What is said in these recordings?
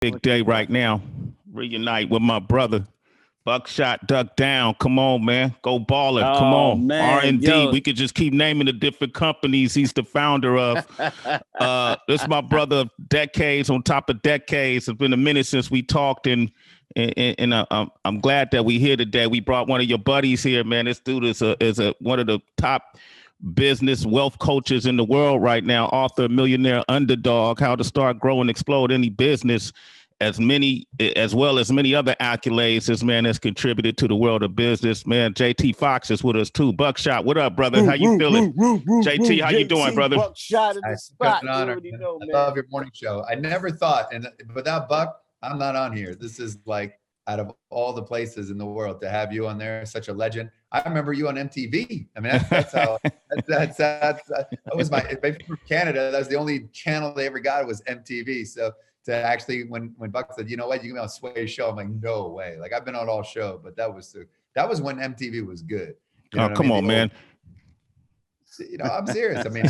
Big day right now. Reunite with my brother. Buckshot, duck down. Come on, man. Go baller. Come Oh on. man, R&D. yo. We could just keep naming the different companies he's the founder of. This is my brother of decades on top of decades. It's been a minute since we talked, and I'm glad that we here today. We brought one of your buddies here, man. This dude is one of the top business wealth coaches in the world right now. Author, Millionaire Underdog, How to Start, Grow, and Explode Any Business. As well as many other accolades, this man has contributed to the world of business. Man, JT Foxx is with us too. Buckshot, what up, brother? How you feeling? JT, how you doing, brother? Buckshot in the spot. An honor, man. Know, I love your morning show. I never thought, and without Buck, I'm not on here. This is like out of all the places in the world to have you on there, such a legend. I remember you on MTV. I mean, that's how that was my. From Canada, that was the only channel they ever got was MTV. So. To actually, when Buck said, you know what, you can be on Sway's show, I'm like, no way. Like I've been on all show, but that was when MTV was good. You know come on, man. You know, I'm serious. I mean,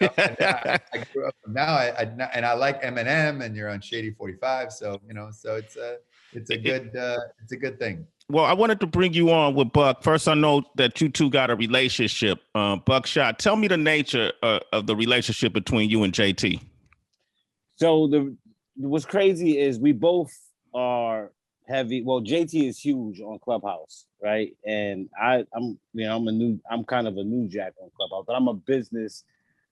I grew up now. I like Eminem, and you're on Shady 45. So you know, so it's a good thing. Well, I wanted to bring you on with Buck. First, I know that you two got a relationship. Buckshot, tell me the nature of the relationship between you and JT. So what's crazy is we both are heavy. Well, JT is huge on ClubHouse, right? And I'm kind of a new jack on ClubHouse, but I'm a business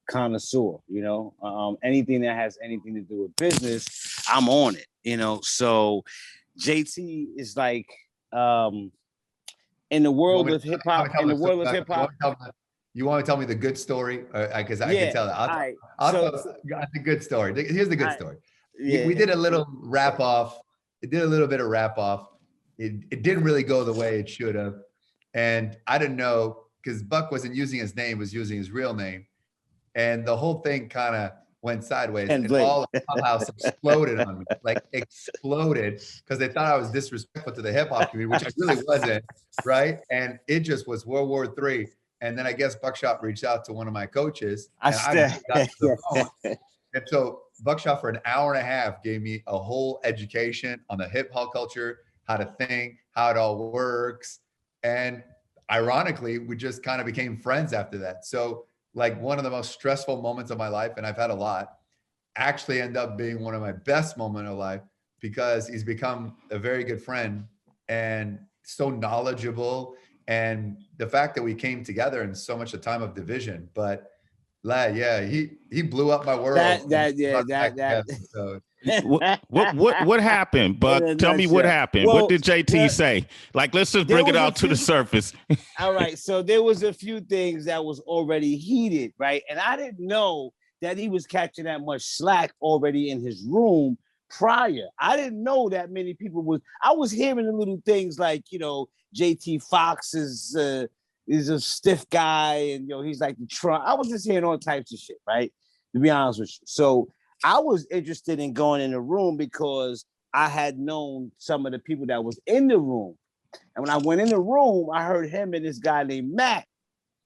connoisseur. You know, anything that has anything to do with business, I'm on it. You know, so JT is like in the world of hip hop. You want to tell me the good story? Because I can tell that. The good story. Here's the good story. Yeah. We did a little wrap off. It did a little bit of wrap off. It didn't really go the way it should have. And I didn't know because Buck wasn't using his name, was using his real name. And the whole thing kind of went sideways. And all of ClubHouse exploded on me. Like exploded because they thought I was disrespectful to the hip hop community, which I really wasn't. Right. And it just was World War III. And then I guess Buckshot reached out to one of my coaches. And so Buckshot for an hour and a half gave me a whole education on the hip hop culture, how to think, how it all works. And ironically, we just kind of became friends after that. So like one of the most stressful moments of my life, and I've had a lot, actually ended up being one of my best moments of life because he's become a very good friend and so knowledgeable. And the fact that we came together in so much a time of division, but he blew up my world. What happened, Buck? Tell me what happened. Well, what did JT say? Like, let's just bring it out to the surface. All right. So there was a few things that was already heated, right? And I didn't know that he was catching that much slack already in his room prior. I didn't know that many people I was hearing the little things like, you know, JT Foxx is a stiff guy, and you know he's like the Trump. I was just hearing all types of shit, right? To be honest with you, so I was interested in going in the room because I had known some of the people that was in the room, and when I went in the room, I heard him and this guy named Matt,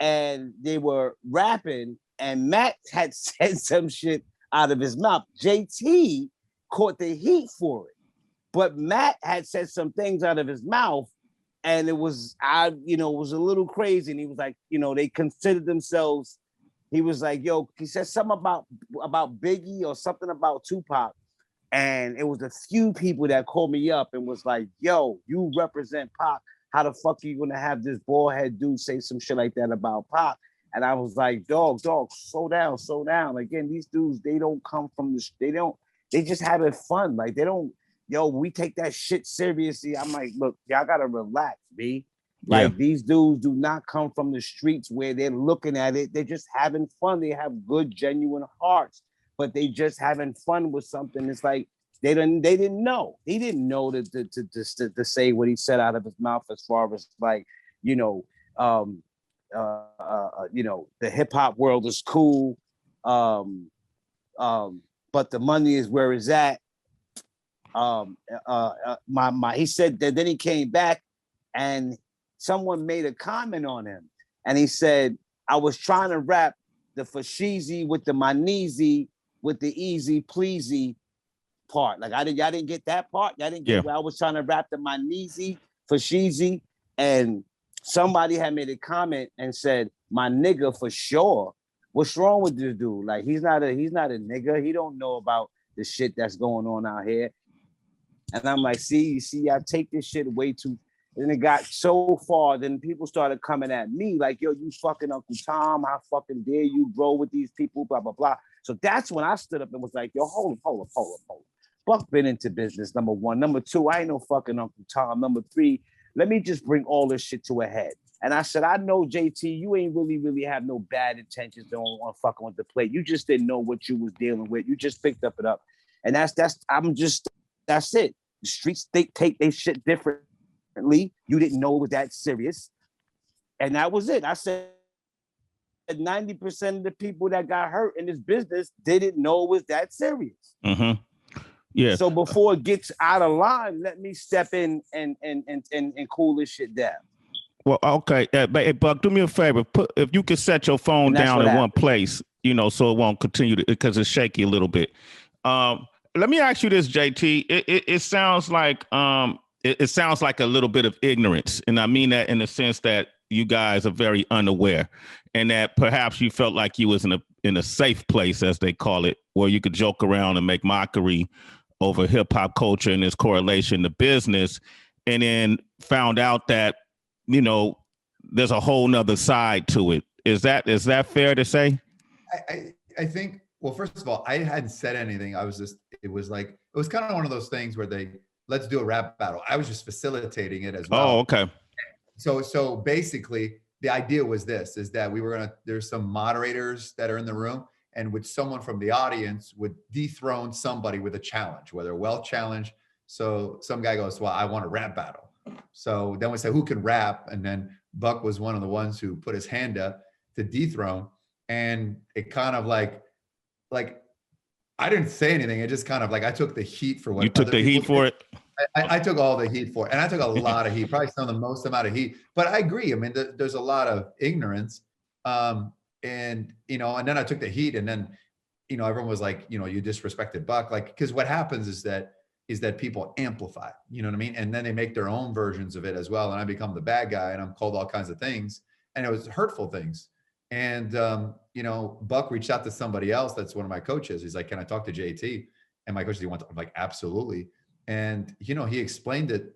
and they were rapping, and Matt had said some shit out of his mouth. JT caught the heat for it, but Matt had said some things out of his mouth. And it was a little crazy. And he was like, you know, they considered themselves. He was like, yo, he said something about Biggie or something about Tupac. And it was a few people that called me up and was like, yo, you represent Pac. How the fuck are you going to have this bald head dude say some shit like that about Pac? And I was like, dog, slow down. Again, these dudes, they don't come from they just having fun. Like they don't. Yo, we take that shit seriously. I'm like, look, y'all gotta relax, B. Like these dudes do not come from the streets where they're looking at it. They're just having fun. They have good, genuine hearts, but they just having fun with something. It's like they didn't know. He didn't know to say what he said out of his mouth as far as like, you know, the hip hop world is cool, but the money is where it's at. He said that then he came back and someone made a comment on him and he said, I was trying to rap the fashizi with the manizi with the easy pleasy part. Like y'all didn't get that part. Y'all didn't get where I was trying to rap the my Neezy for Sheezy, and somebody had made a comment and said, "My nigga for sure." What's wrong with this dude? Like he's not a nigga. He don't know about the shit that's going on out here. And I'm like, see, I take this shit way too. And it got so far, then people started coming at me like, yo, you fucking Uncle Tom, how fucking dare you, bro, with these people, blah, blah, blah. So that's when I stood up and was like, yo, hold up. Buck been into business, number one. Number two, I ain't no fucking Uncle Tom. Number three, let me just bring all this shit to a head. And I said, I know, JT, you ain't really have no bad intentions on fucking with the plate. You just didn't know what you was dealing with. You just picked it up. And that's it. The streets, they take their shit differently. You didn't know it was that serious. And that was it. I said 90% of the people that got hurt in this business didn't know it was that serious. Mm-hmm. Yeah. So before it gets out of line, let me step in and cool this shit down. Well, okay. Hey, Buck, do me a favor. If you could set your phone down in one place, so it won't continue because it's shaky a little bit. Let me ask you this, JT. It sounds like it sounds like a little bit of ignorance, and I mean that in the sense that you guys are very unaware, and that perhaps you felt like you was in a safe place, as they call it, where you could joke around and make mockery over hip hop culture and its correlation to business, and then found out that there's a whole nother side to it. Is that fair to say? I think, well, first of all, I hadn't said anything. It was kind of one of those things where let's do a rap battle. I was just facilitating it as well. Oh, okay. So basically the idea was is that there's some moderators that are in the room, and with someone from the audience would dethrone somebody with a challenge, whether a wealth challenge. So some guy goes, well, I want a rap battle. So then we say, who can rap? And then Buck was one of the ones who put his hand up to dethrone. And it kind of like I didn't say anything. It just kind of like, I took the heat for what you took the heat for it. I took all the heat for it. And I took a lot of heat, probably some of the most amount of heat, but I agree. I mean, there's a lot of ignorance. And then I took the heat, and then, everyone was like, you disrespected Buck. Like, because what happens is that people amplify, you know what I mean? And then they make their own versions of it as well. And I become the bad guy, and I'm called all kinds of things, and it was hurtful things. And, Buck reached out to somebody else. That's one of my coaches. He's like, can I talk to JT? And my coach, I'm like, absolutely. And, he explained it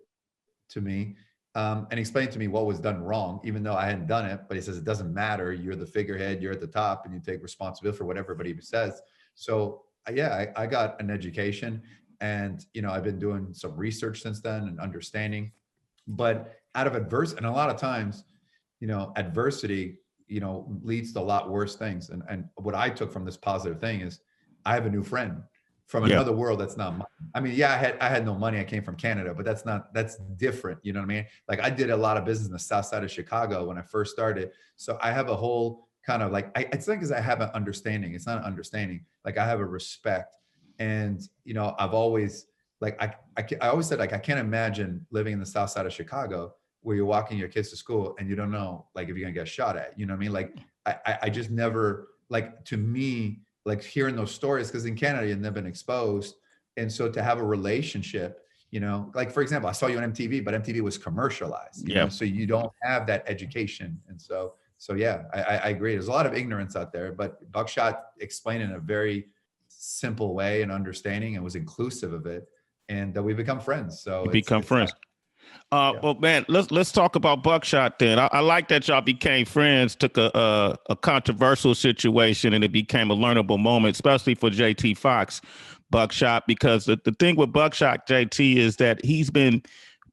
to me, and explained to me what was done wrong, even though I hadn't done it. But he says, it doesn't matter. You're the figurehead, you're at the top, and you take responsibility for what everybody says. So yeah, I got an education, and, I've been doing some research since then and understanding, but out of adversity, and a lot of times, adversity, leads to a lot worse things. And what I took from this positive thing is I have a new friend from another world that's not mine. I mean, yeah, I had no money. I came from Canada, but that's different. You know what I mean? Like, I did a lot of business in the South Side of Chicago when I first started. So I have a whole kind of like, it's not because I have an understanding. It's not an understanding. Like, I have a respect. And, I've always, like, I always said, like, I can't imagine living in the South Side of Chicago where you're walking your kids to school and you don't know, like, if you're gonna get shot at, you know what I mean? Like, I just never, like, to me, like, hearing those stories, because in Canada, you've never been exposed. And so to have a relationship, like, for example, I saw you on MTV, but MTV was commercialized, you know? So you don't have that education. And so yeah, I agree. There's a lot of ignorance out there, but Buckshot explained in a very simple way and understanding, and was inclusive of it. And we become friends. So become friends. Well, man, let's talk about Buckshot then. I like that y'all became friends, took a controversial situation, and it became a learnable moment, especially for JT Foxx, Buckshot, because the thing with Buckshot, JT, is that he's been,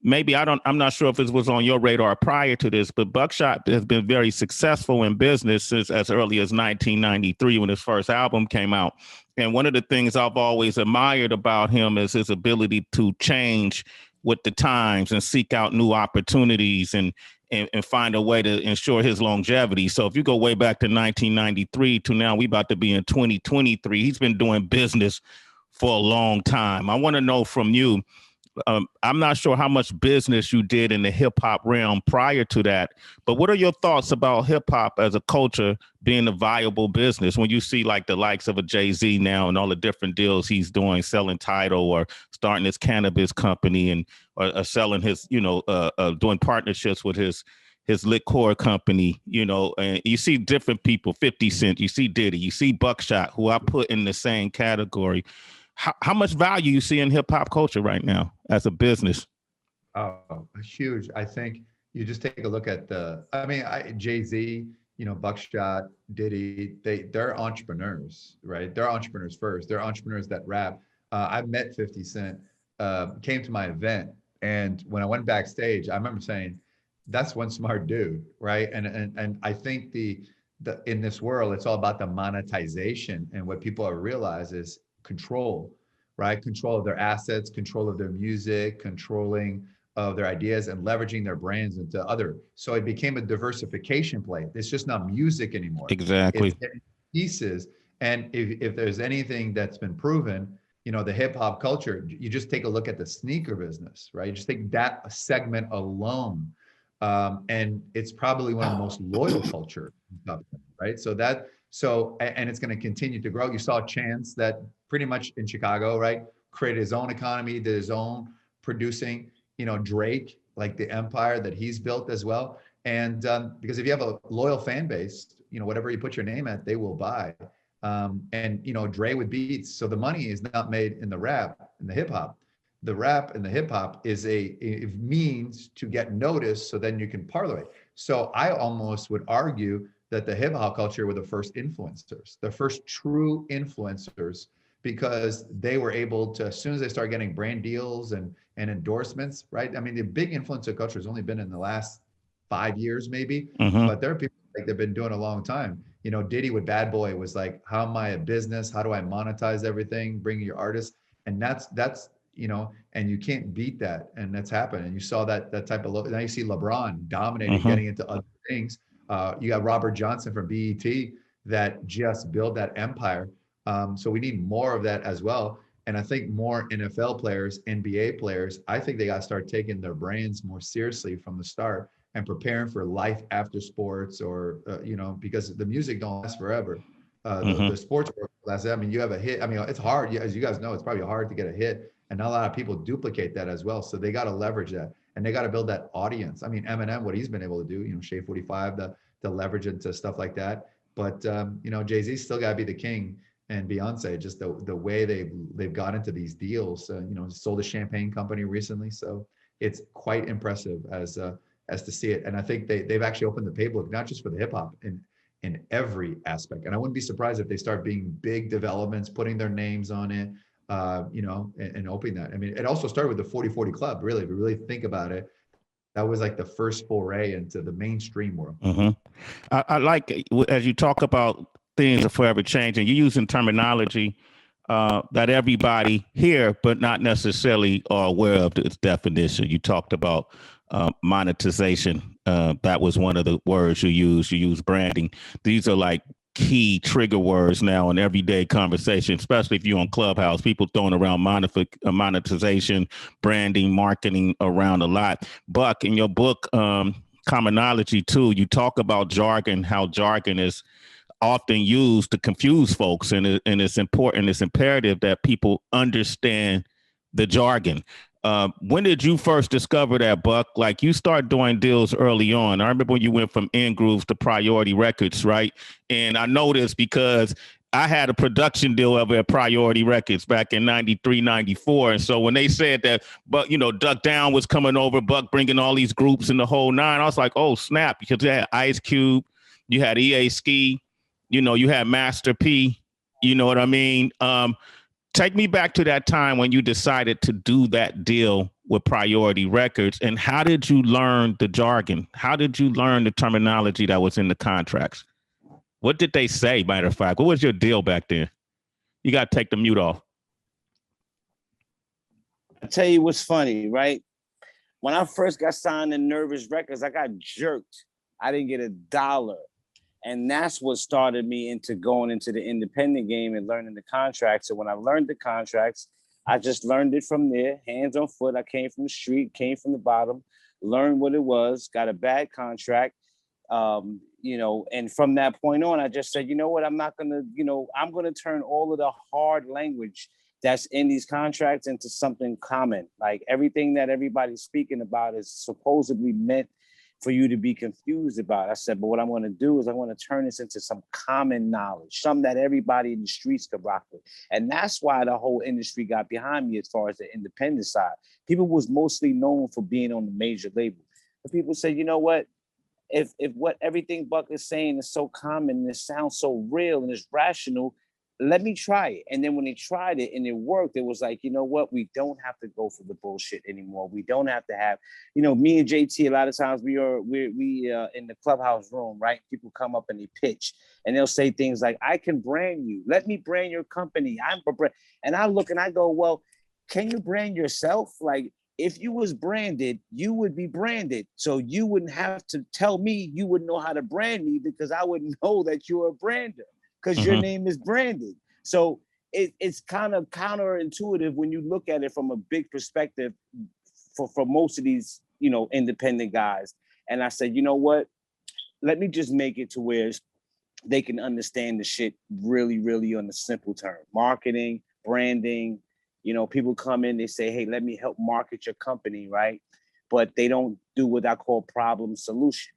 I'm not sure if it was on your radar prior to this, but Buckshot has been very successful in business since as early as 1993 when his first album came out. And one of the things I've always admired about him is his ability to change with the times and seek out new opportunities and find a way to ensure his longevity. So if you go way back to 1993 to now, we about to be in 2023, he's been doing business for a long time. I want to know from you, I'm not sure how much business you did in the hip hop realm prior to that, but what are your thoughts about hip hop as a culture being a viable business when you see like the likes of a Jay-Z now and all the different deals he's doing, selling Tidal or starting his cannabis company and or selling his, doing partnerships with his liquor company, and you see different people, 50 Cent, you see Diddy, you see Buckshot, who I put in the same category. How much value you see in hip hop culture right now as a business? Oh, huge. I think you just take a look at Jay-Z, Buckshot, Diddy, they're entrepreneurs, right? They're entrepreneurs first. They're entrepreneurs that rap. I met 50 Cent, came to my event. And when I went backstage, I remember saying, that's one smart dude, right? And I think the in this world, it's all about the monetization. And what people have realized is control, right? Control of their assets, control of their music, controlling of their ideas and leveraging their brands into other. So it became a diversification play. It's just not music anymore. Exactly. It's pieces. And if there's anything that's been proven, the hip hop culture, you just take a look at the sneaker business, right? You just take that segment alone. And it's probably one of the most loyal culture, right? And it's going to continue to grow. You saw Chance that pretty much in Chicago, right? Created his own economy, did his own producing, Drake, like the empire that he's built as well. And because if you have a loyal fan base, whatever you put your name at, they will buy. And Dre with beats. So the money is not made in the rap and the hip hop. The rap and the hip hop is a means to get noticed so then you can parlay. So I almost would argue that the hip hop culture were the first influencers, the first true influencers, because they were able to, as soon as they start getting brand deals and endorsements, right? I mean, the big influencer culture has only been in the last 5 years, maybe, but there are people like they've been doing a long time. Diddy with Bad Boy was like, how am I a business? How do I monetize everything? Bring your artists. And that's, and you can't beat that. And that's happened. And you saw that type of look. Now you see LeBron dominating, getting into other things. You got Robert Johnson from BET that just built that empire. So we need more of that as well. And I think more NFL players, NBA players, I think they got to start taking their brands more seriously from the start and preparing for life after sports or, because the music don't last forever. The sports world lasts. I mean, you have a hit. I mean, it's hard. As you guys know, it's probably hard to get a hit. And not a lot of people duplicate that as well. So they got to leverage that. And they got to build that audience. I mean, Eminem, what he's been able to do, Shea 45, the leverage into stuff like that. But, Jay-Z still got to be the king. And Beyonce, just the way they've got into these deals, sold a champagne company recently. So it's quite impressive as to see it. And I think they've actually opened the playbook, not just for the hip hop in every aspect. And I wouldn't be surprised if they start being big developments, putting their names on it, and opening that. I mean, it also started with the 40/40 Club, really, if you really think about it. That was like the first foray into the mainstream world. I like, as you talk about things are forever changing, you're using terminology that everybody here, but not necessarily are aware of its definition. You talked about monetization. That was one of the words you used. You use branding. These are like key trigger words now in everyday conversation, especially if you're on ClubHouse. People throwing around monetization, branding, marketing around a lot. Buck, in your book, Commonology 2, you talk about jargon, how jargon is often used to confuse folks, and it's important, it's imperative that people understand the jargon. When did you first discover that, Buck? Like, you start doing deals early on. I remember when you went from N Grooves to Priority Records, right? And I know this because I had a production deal over at Priority Records back in 93, 94. And so when they said that, but Duck Down was coming over, Buck bringing all these groups in the whole nine, I was like, oh, snap, because you had Ice Cube, you had EA Ski, you had Master P, you know what I mean? Take me back to that time when you decided to do that deal with Priority Records, and how did you learn the jargon? How did you learn the terminology that was in the contracts? What did they say, matter of fact? What was your deal back then? You got to take the mute off. I'll tell you what's funny, right? When I first got signed to Nervous Records, I got jerked. I didn't get $1. And that's what started me into going into the independent game and learning the contracts. So when I learned the contracts, I just learned it from there, hands on foot. I came from the street, came from the bottom, learned what it was, got a bad contract. And from that point on, I just said, you know what, I'm not gonna, I'm gonna turn all of the hard language that's in these contracts into something common. Like everything that everybody's speaking about is supposedly meant for you to be confused about. I said, but what I'm going to do is I'm going to turn this into some common knowledge, something that everybody in the streets could rock with. And that's why the whole industry got behind me as far as the independent side. People was mostly known for being on the major label. But people said, you know what? If what everything Buck is saying is so common and it sounds so real and it's rational, let me try it. And then when they tried it and it worked, it was like, you know what? We don't have to go for the bullshit anymore. We don't have to have, me and JT, a lot of times we in the clubhouse room, right? People come up and they pitch and they'll say things like, I can brand you. Let me brand your company. I'm a brand. And I look and I go, well, can you brand yourself? Like, if you was branded, you would be branded. So you wouldn't have to tell me, you wouldn't know how to brand me because I wouldn't know that you're a brander. Because your name is branded. So it's kind of counterintuitive when you look at it from a big perspective for most of these, independent guys. And I said, you know what? Let me just make it to where they can understand the shit really, really on the simple term. Marketing, branding, people come in, they say, hey, let me help market your company, right? But they don't do what I call problem solution.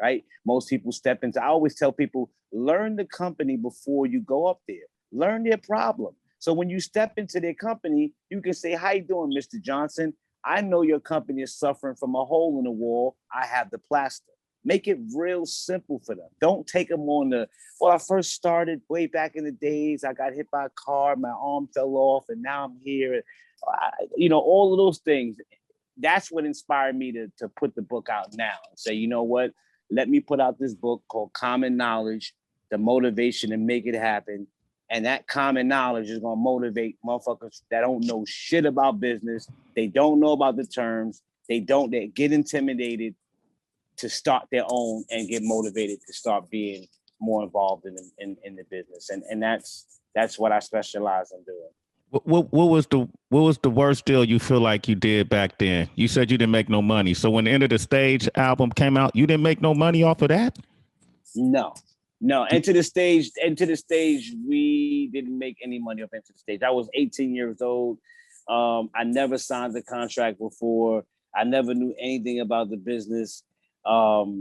Right? Most people step into, I always tell people, learn the company before you go up there. Learn their problem. So when you step into their company, you can say, how you doing, Mr. Johnson? I know your company is suffering from a hole in the wall. I have the plaster. Make it real simple for them. Don't take them on I first started way back in the days. I got hit by a car, my arm fell off, and now I'm here. All of those things. That's what inspired me to put the book out now and say, you know what? Let me put out this book called Common Knowledge, the motivation to make it happen. And that common knowledge is going to motivate motherfuckers that don't know shit about business. They don't know about the terms. They get intimidated to start their own and get motivated to start being more involved in the business. And that's what I specialize in doing. What was the worst deal you feel like you did back then? You said you didn't make no money. So when the End of the Stage album came out, you didn't make no money off of that? No. Enter the Stage, we didn't make any money off Enter the Stage. I was 18 years old. I never signed the contract before. I never knew anything about the business. I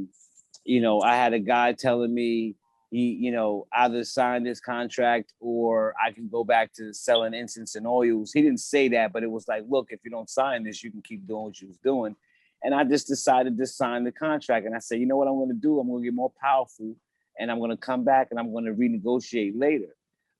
had a guy telling me, he, either sign this contract or I can go back to selling incense and oils. He didn't say that, but it was like, look, if you don't sign this, you can keep doing what you was doing. And I just decided to sign the contract. And I said, you know what I'm going to do? I'm going to get more powerful and I'm going to come back and I'm going to renegotiate later.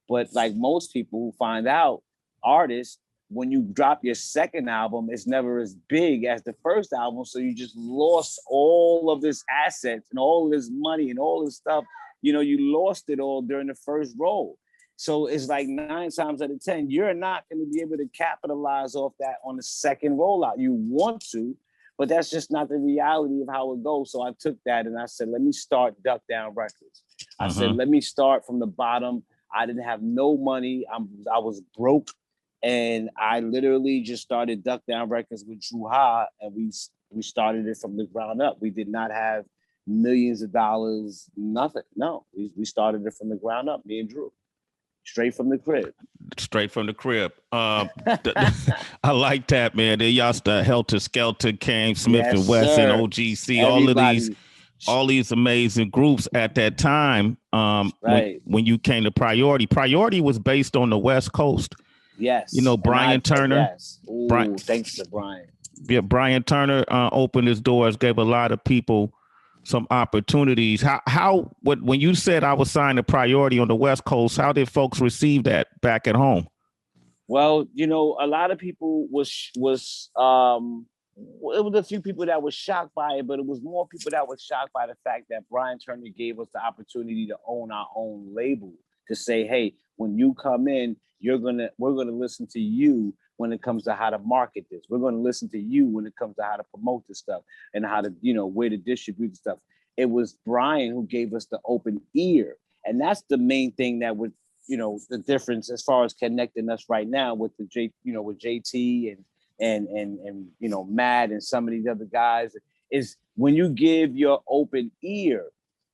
But like most people who find out, artists, when you drop your second album, it's never as big as the first album. So you just lost all of this assets and all of this money and all this stuff. You lost it all during the first roll. So it's like 9 times out of 10, you're not going to be able to capitalize off that on the second rollout. You want to, but that's just not the reality of how it goes. So I took that and I said, let me start Duck Down Records. I said, let me start from the bottom. I didn't have no money. I was broke. And I literally just started Duck Down Records with Drew Ha, and we started it from the ground up. We did not have millions of dollars, nothing. No, we started it from the ground up, me and Drew. Straight from the crib. I like that, man. They used to Helter Skelter, Cam Smith, yes, and West, sir. and OGC, all these amazing groups at that time. Right. When you came to Priority was based on the West Coast. Yes. Brian Turner. Yes. Ooh, thanks to Brian. Yeah, Brian Turner opened his doors, gave a lot of people some opportunities. When you said I was signed to Priority on the West Coast, how did folks receive that back at home? Well, a lot of people it was a few people that were shocked by it, but it was more people that were shocked by the fact that Brian Turner gave us the opportunity to own our own label, to say, hey, when you come in, we're gonna listen to you when it comes to how to market this. We're gonna listen to you when it comes to how to promote this stuff and how to, where to distribute the stuff. It was Brian who gave us the open ear. And that's the main thing that would, the difference as far as connecting us right now with with JT and Matt and some of these other guys is when you give your open ear,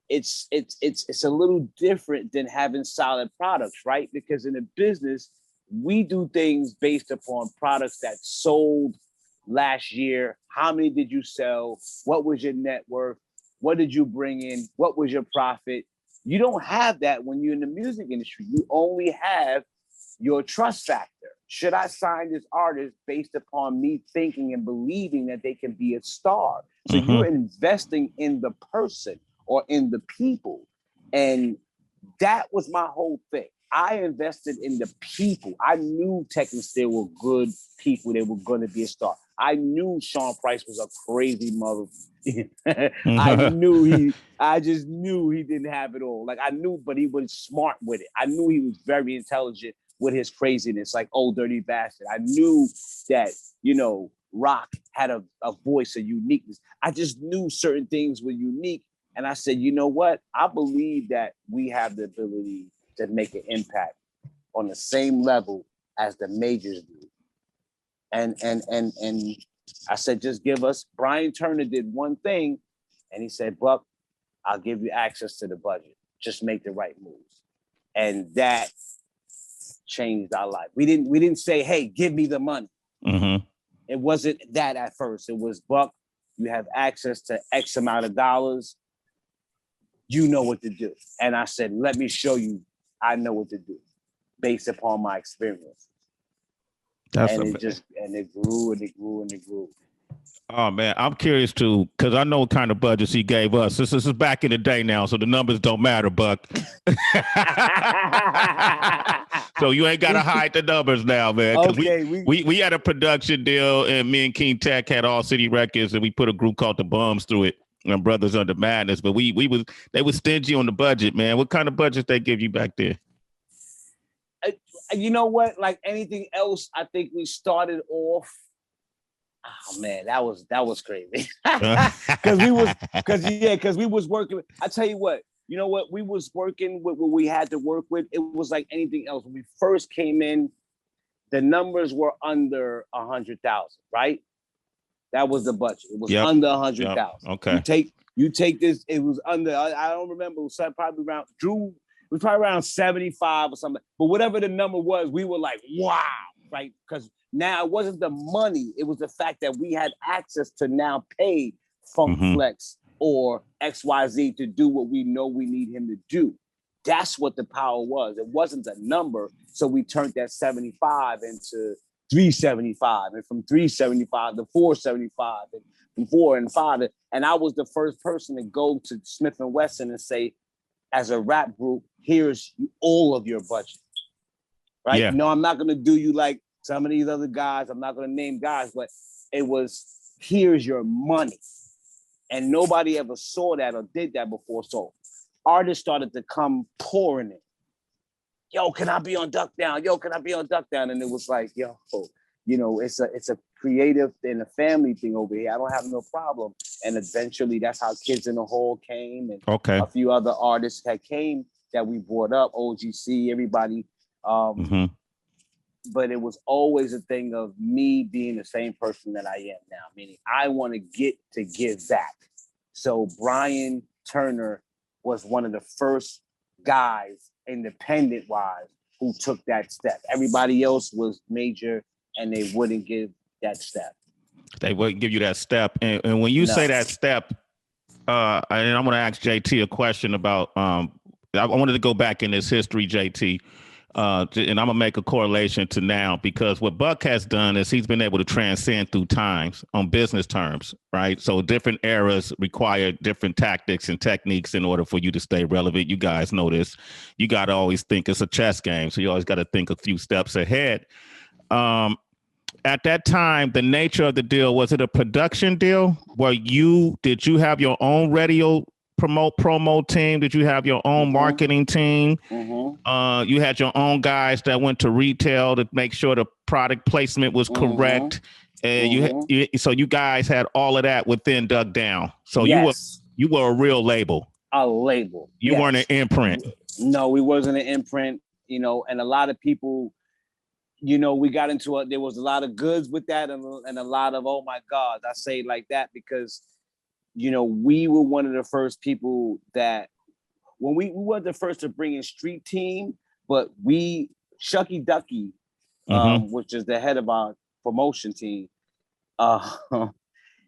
it's a little different than having solid products, right? Because in the business, we do things based upon products that sold last year. How many did you sell? What was your net worth? What did you bring in? What was your profit? You don't have that when you're in the music industry. You only have your trust factor. Should I sign this artist based upon me thinking and believing that they can be a star? So you're investing in the person or in the people. And that was my whole thing. I invested in the people. I knew Tech and Steel were good people. They were going to be a star. I knew Sean Price was a crazy mother. I just knew he didn't have it all. Like I knew, but he was smart with it. I knew he was very intelligent with his craziness, like Old Dirty Bastard. I knew that, Rock had a voice, a uniqueness. I just knew certain things were unique. And I said, you know what? I believe that we have the ability to make an impact on the same level as the majors do. And I said, just give us. Brian Turner did one thing, and he said, Buck, I'll give you access to the budget. Just make the right moves. And that changed our life. We didn't say, hey, give me the money. It wasn't that at first. It was, Buck, you have access to X amount of dollars. You know what to do. And I said, let me show you I know what to do based upon my experience. It grew and it grew and it grew. Oh man, I'm curious too, because I know what kind of budgets he gave us. This is back in the day now, so the numbers don't matter, Buck. So you ain't gotta hide the numbers now, man. Okay, we had a production deal, and me and King Tech had All City Records, and we put a group called the Bums through it, and Brothers Under Madness. But they were stingy on the budget, man. What kind of budget they give you back there? You know what? Like anything else, I think we started off. Oh man, that was crazy. Because we was working. I tell you what, we was working with what we had to work with. It was like anything else. When we first came in, the numbers were under 100,000, right? That was the budget. It was under 100,000. Okay. You take this. It was under. I don't remember. It was probably around Drew. It was probably around 75 or something. But whatever the number was, we were like, wow, right? Because now it wasn't the money. It was the fact that we had access to now pay Funk Flex or XYZ to do what we know we need him to do. That's what the power was. It wasn't the number. So we turned that 75 into 375, and from 375 to 475, and from 4 and 5. And I was the first person to go to Smith & Wesson and say, as a rap group, here's all of your budget, right? Yeah. No, I'm not going to do you like some of these other guys. I'm not going to name guys, but it was, here's your money. And nobody ever saw that or did that before. So artists started to come pouring in. Yo, can I be on Duck Down? Yo, can I be on Duck Down? And it was like, yo, it's a creative and a family thing over here. I don't have no problem. And eventually that's how Kids in the Hall came, and a few other artists that came that we brought up, OGC, everybody. But it was always a thing of me being the same person that I am now, meaning I want to give back. So Brian Turner was one of the first guys, independent-wise, who took that step. Everybody else was major, and they wouldn't give that step. They wouldn't give you that step. And when you say that step, and I'm going to ask JT a question about, I wanted to go back in this history, JT, and I'm going to make a correlation to now, because what Buck has done is he's been able to transcend through times on business terms, right? So different eras require different tactics and techniques in order for you to stay relevant. You guys know this. You got to always think it's a chess game. So you always got to think a few steps ahead. At that time, the nature of the deal, was it a production deal? Did you have your own radio promo team? Did you have your own marketing team? You had your own guys that went to retail to make sure the product placement was correct. And so you guys had all of that within Duck Down. So you were a real label. A label. You weren't an imprint. No, we wasn't an imprint. you know, and a lot of people, you know, we got into there was a lot of goods with that and a lot of, oh my God, I say it like that because, you know, we were one of the first people that, when we weren't the first to bring in street team, but Shucky Ducky, which is the head of our promotion team,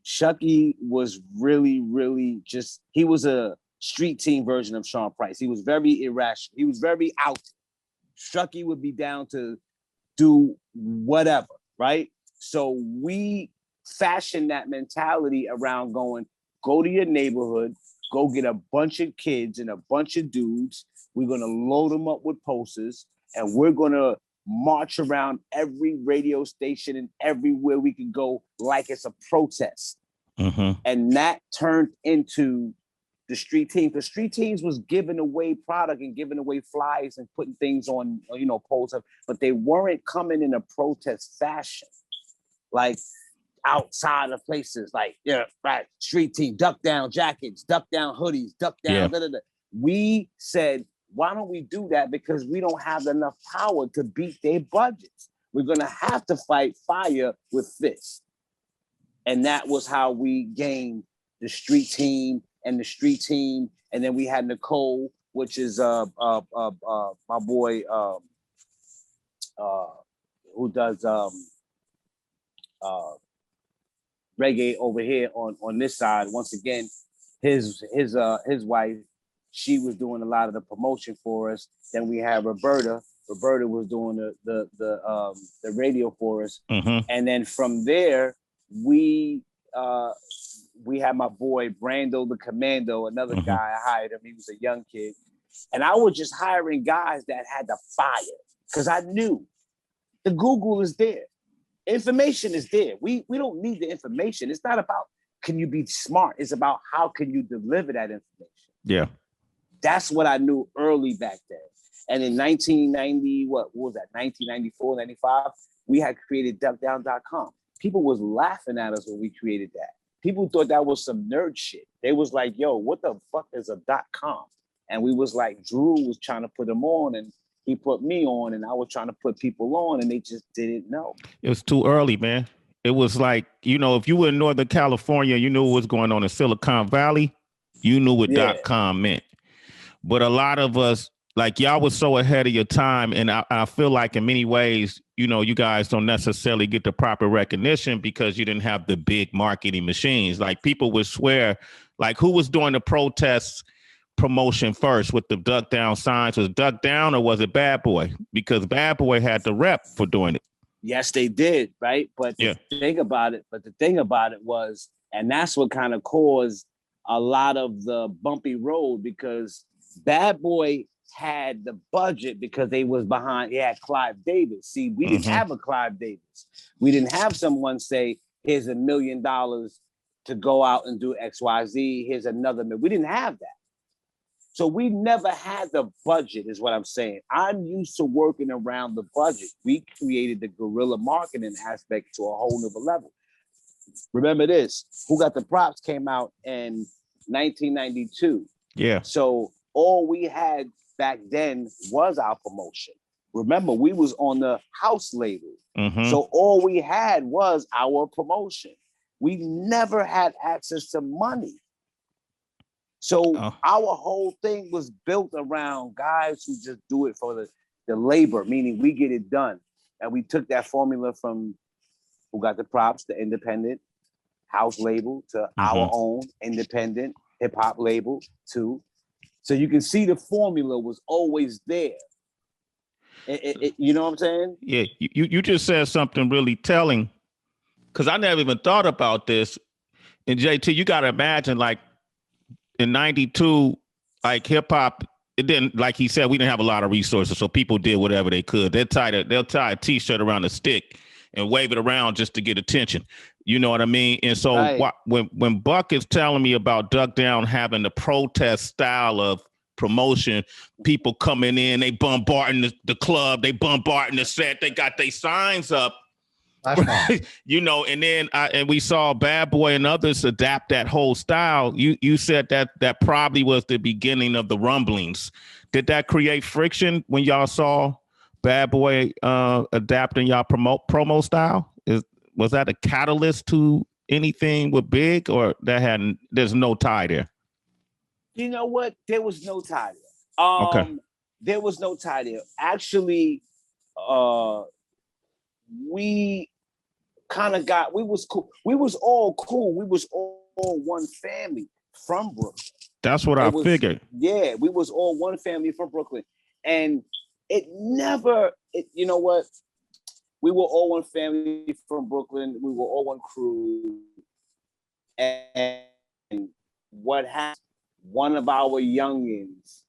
Shucky was really, really just, he was a street team version of Sean Price. He was very irrational. He was very out. Shucky would be down to do whatever, right? So we fashioned that mentality around go to your neighborhood, go get a bunch of kids and a bunch of dudes. We're going to load them up with posters and we're going to march around every radio station and everywhere we can go like it's a protest. And that turned into the street team. The street teams was giving away product and giving away flyers and putting things on, you know, poles up, but they weren't coming in a protest fashion. Like outside of places like, yeah, right, street team, duck down jackets, duck down hoodies, duck down, We said, why don't we do that? Because we don't have enough power to beat their budgets. We're going to have to fight fire with fists. And that was how we gained the street team and the street team. And then we had Nicole, which is my boy who does reggae over here on this side. Once again, his wife, she was doing a lot of the promotion for us. Then we had Roberta. Roberta was doing the radio for us. And then from there, we had my boy Brando the Commando, another guy. I hired him. He was a young kid. And I was just hiring guys that had the fire because I knew the Google is there. Information is there. We don't need the information. It's not about can you be smart. It's about how can you deliver that information. Yeah. That's what I knew early back then. And in 1990, what was that? 1994, 95, we had created duckdown.com. People was laughing at us when we created that. People thought that was some nerd shit. They was like, yo, what the fuck is a .com? And we was like, Drew was trying to put them on and he put me on and I was trying to put people on and they just didn't know. It was too early, man. It was like, you know, if you were in Northern California, you knew what was going on in Silicon Valley, you knew what .com meant. But a lot of us, like y'all was so ahead of your time. And I feel like in many ways, you know, you guys don't necessarily get the proper recognition because you didn't have the big marketing machines. Like people would swear, like who was doing the protests promotion first with the duck down signs? Was Duck Down or was it Bad Boy? Because Bad Boy had the rep for doing it. Yes, they did, right? But the thing about it was, and that's what kind of caused a lot of the bumpy road because Bad Boy had the budget because they was behind, he had Clive Davis. See, we didn't have a Clive Davis. We didn't have someone say, here's $1 million to go out and do XYZ. Here's another $1 million. We didn't have that. So we never had the budget is what I'm saying. I'm used to working around the budget. We created the guerrilla marketing aspect to a whole nother level. Remember this, Who Got the Props came out in 1992. Yeah. So all we had back then was our promotion. Remember, we was on the house label. So all we had was our promotion. We never had access to money. So our whole thing was built around guys who just do it for the labor, meaning we get it done. And we took that formula from Who Got the Props, the independent house label, to our own independent hip hop label too. So you can see the formula was always there. You know what I'm saying? Yeah, you just said something really telling, because I never even thought about this. And JT, you got to imagine, like in '92, like hip hop, it didn't, like he said, we didn't have a lot of resources, so people did whatever they could. They'll tie a T-shirt around a stick and wave it around just to get attention. You know what I mean? And so when Buck is telling me about Duck Down having the protest style of promotion, people coming in, they bombarding the club, they bombarding the set, they got their signs up. You know, and then and we saw Bad Boy and others adapt that whole style. You said that probably was the beginning of the rumblings. Did that create friction when y'all saw Bad Boy adapting y'all promo style? Was that a catalyst to anything with Big, or there's no tie there? You know what? There was no tie there. Okay. There was no tie there. Actually, we kind of we was cool. We was all cool. We was all one family from Brooklyn. That's what I figured. Yeah, we was all one family from Brooklyn. And you know what? We were all one family from Brooklyn. We were all one crew. And what happened, one of our youngins,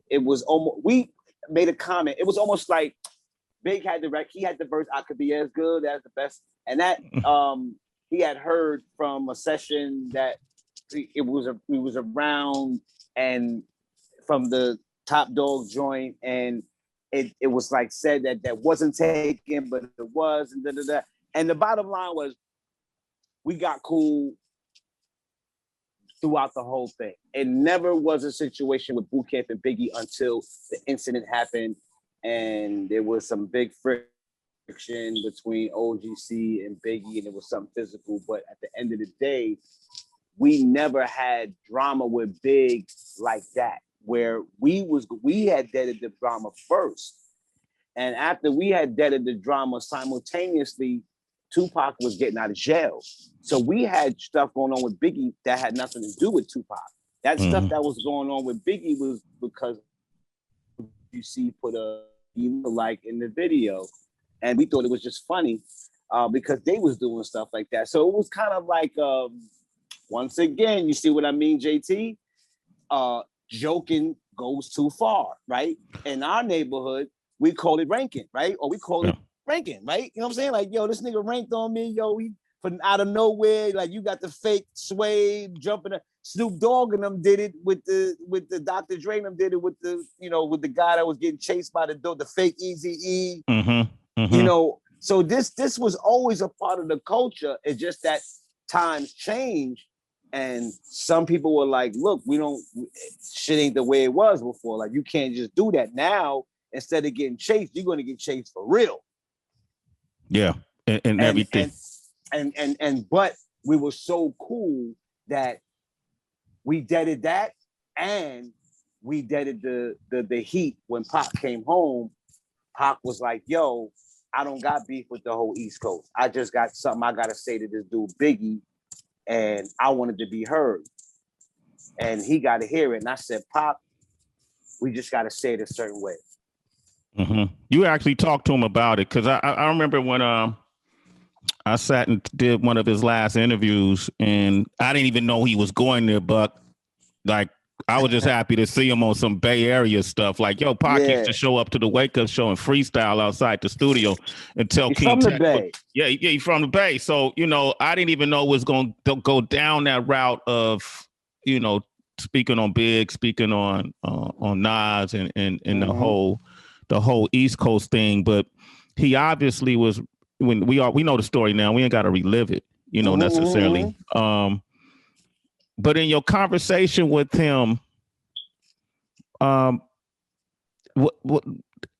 it was almost, we made a comment. It was almost like Big had he had the verse, I could be as good as the best. And that he had heard from a session that we was around and from the Top Dog joint, and it was like said that wasn't taken, but it was, and da-da-da. And the bottom line was we got cool throughout the whole thing. It never was a situation with Boot Camp and Biggie until the incident happened, and there was some big friction between OGC and Biggie, and it was something physical. But at the end of the day, we never had drama with Big like that, where we had deaded the drama first. And after we had deaded the drama simultaneously, Tupac was getting out of jail. So we had stuff going on with Biggie that had nothing to do with Tupac. That stuff that was going on with Biggie was because you see put a like in the video. And we thought it was just funny because they was doing stuff like that. So it was kind of like, once again, you see what I mean, JT? Joking goes too far, right? In our neighborhood, we call it ranking, right? Or we call it ranking, right? You know what I'm saying? Like, yo, this nigga ranked on me, yo, he from out of nowhere, like you got the fake Sway jumping. Snoop Dogg and them did it with the Dr. Dre and them did it with the, you know, with the guy that was getting chased by the fake Eazy-E. You know, so this was always a part of the culture. It's just that times change. And some people were like, look, shit ain't the way it was before. Like, you can't just do that. Now, instead of getting chased, you're going to get chased for real. Yeah. And everything. But we were so cool that we deaded that, and we deaded the heat when Pac came home. Pac was like, yo, I don't got beef with the whole East Coast. I just got something I got to say to this dude, Biggie. And I wanted to be heard. And he got to hear it. And I said, Pop, we just got to say it a certain way. You actually talked to him about it, because I remember when I sat and did one of his last interviews, and I didn't even know he was going there, Buck. Like, I was just happy to see him on some Bay Area stuff. Like, yo, Pac used to show up to the Wake Up show and freestyle outside the studio and tell King from the Bay. Yeah, he's from the Bay. So, you know, I didn't even know it was going to go down that route of, you know, speaking on Big, speaking on Nas and the whole East Coast thing. But he obviously was, when we know the story now, we ain't got to relive it, you know, necessarily. But in your conversation with him, what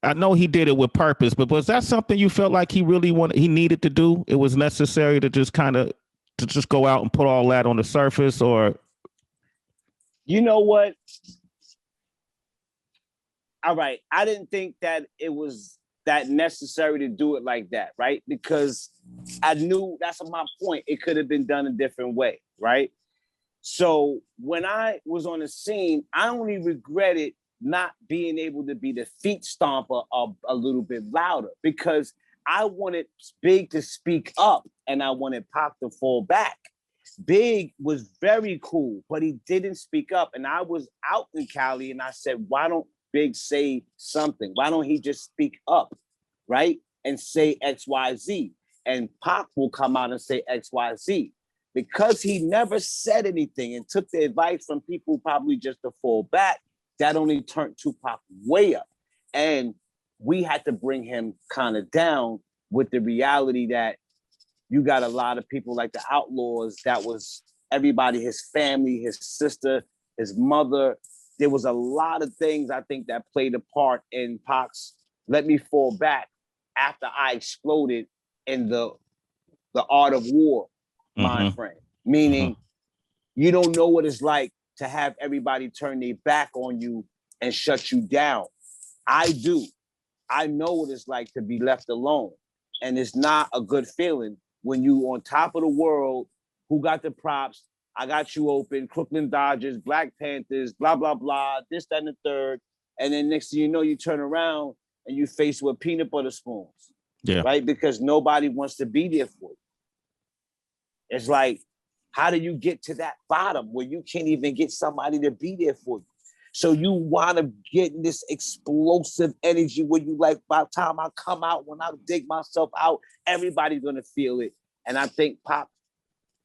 I know he did it with purpose, but was that something you felt like he needed to do? It was necessary to just go out and put all that on the surface, or? You know what? All right. I didn't think that it was that necessary to do it like that, right? Because I knew, that's my point, it could have been done a different way, right? So when I was on the scene, I only regretted not being able to be the feet stomper a little bit louder, because I wanted Big to speak up and I wanted Pac to fall back. Big was very cool, but he didn't speak up. And I was out in Cali and I said, why don't Big say something? Why don't he just speak up, right? And say XYZ. And Pac will come out and say XYZ. Because he never said anything and took the advice from people probably just to fall back, that only turned Tupac way up. And we had to bring him kind of down with the reality that you got a lot of people like the Outlaws that was everybody, his family, his sister, his mother. There was a lot of things I think that played a part in Pac's Let Me Fall Back after I exploded in the art of war mind frame. Meaning you don't know what it's like to have everybody turn their back on you and shut you down. I do. I know what it's like to be left alone. And it's not a good feeling when you on top of the world, who got the props, I got you open, Crooklyn Dodgers, Black Panthers, blah, blah, blah, this, that, and the third. And then next thing you know, you turn around and you face with peanut butter spoons. Yeah. Right? Because nobody wants to be there for you. It's like, how do you get to that bottom where you can't even get somebody to be there for you? So you want to get this explosive energy where you like, by the time I come out, when I dig myself out, everybody's going to feel it. And I think Pop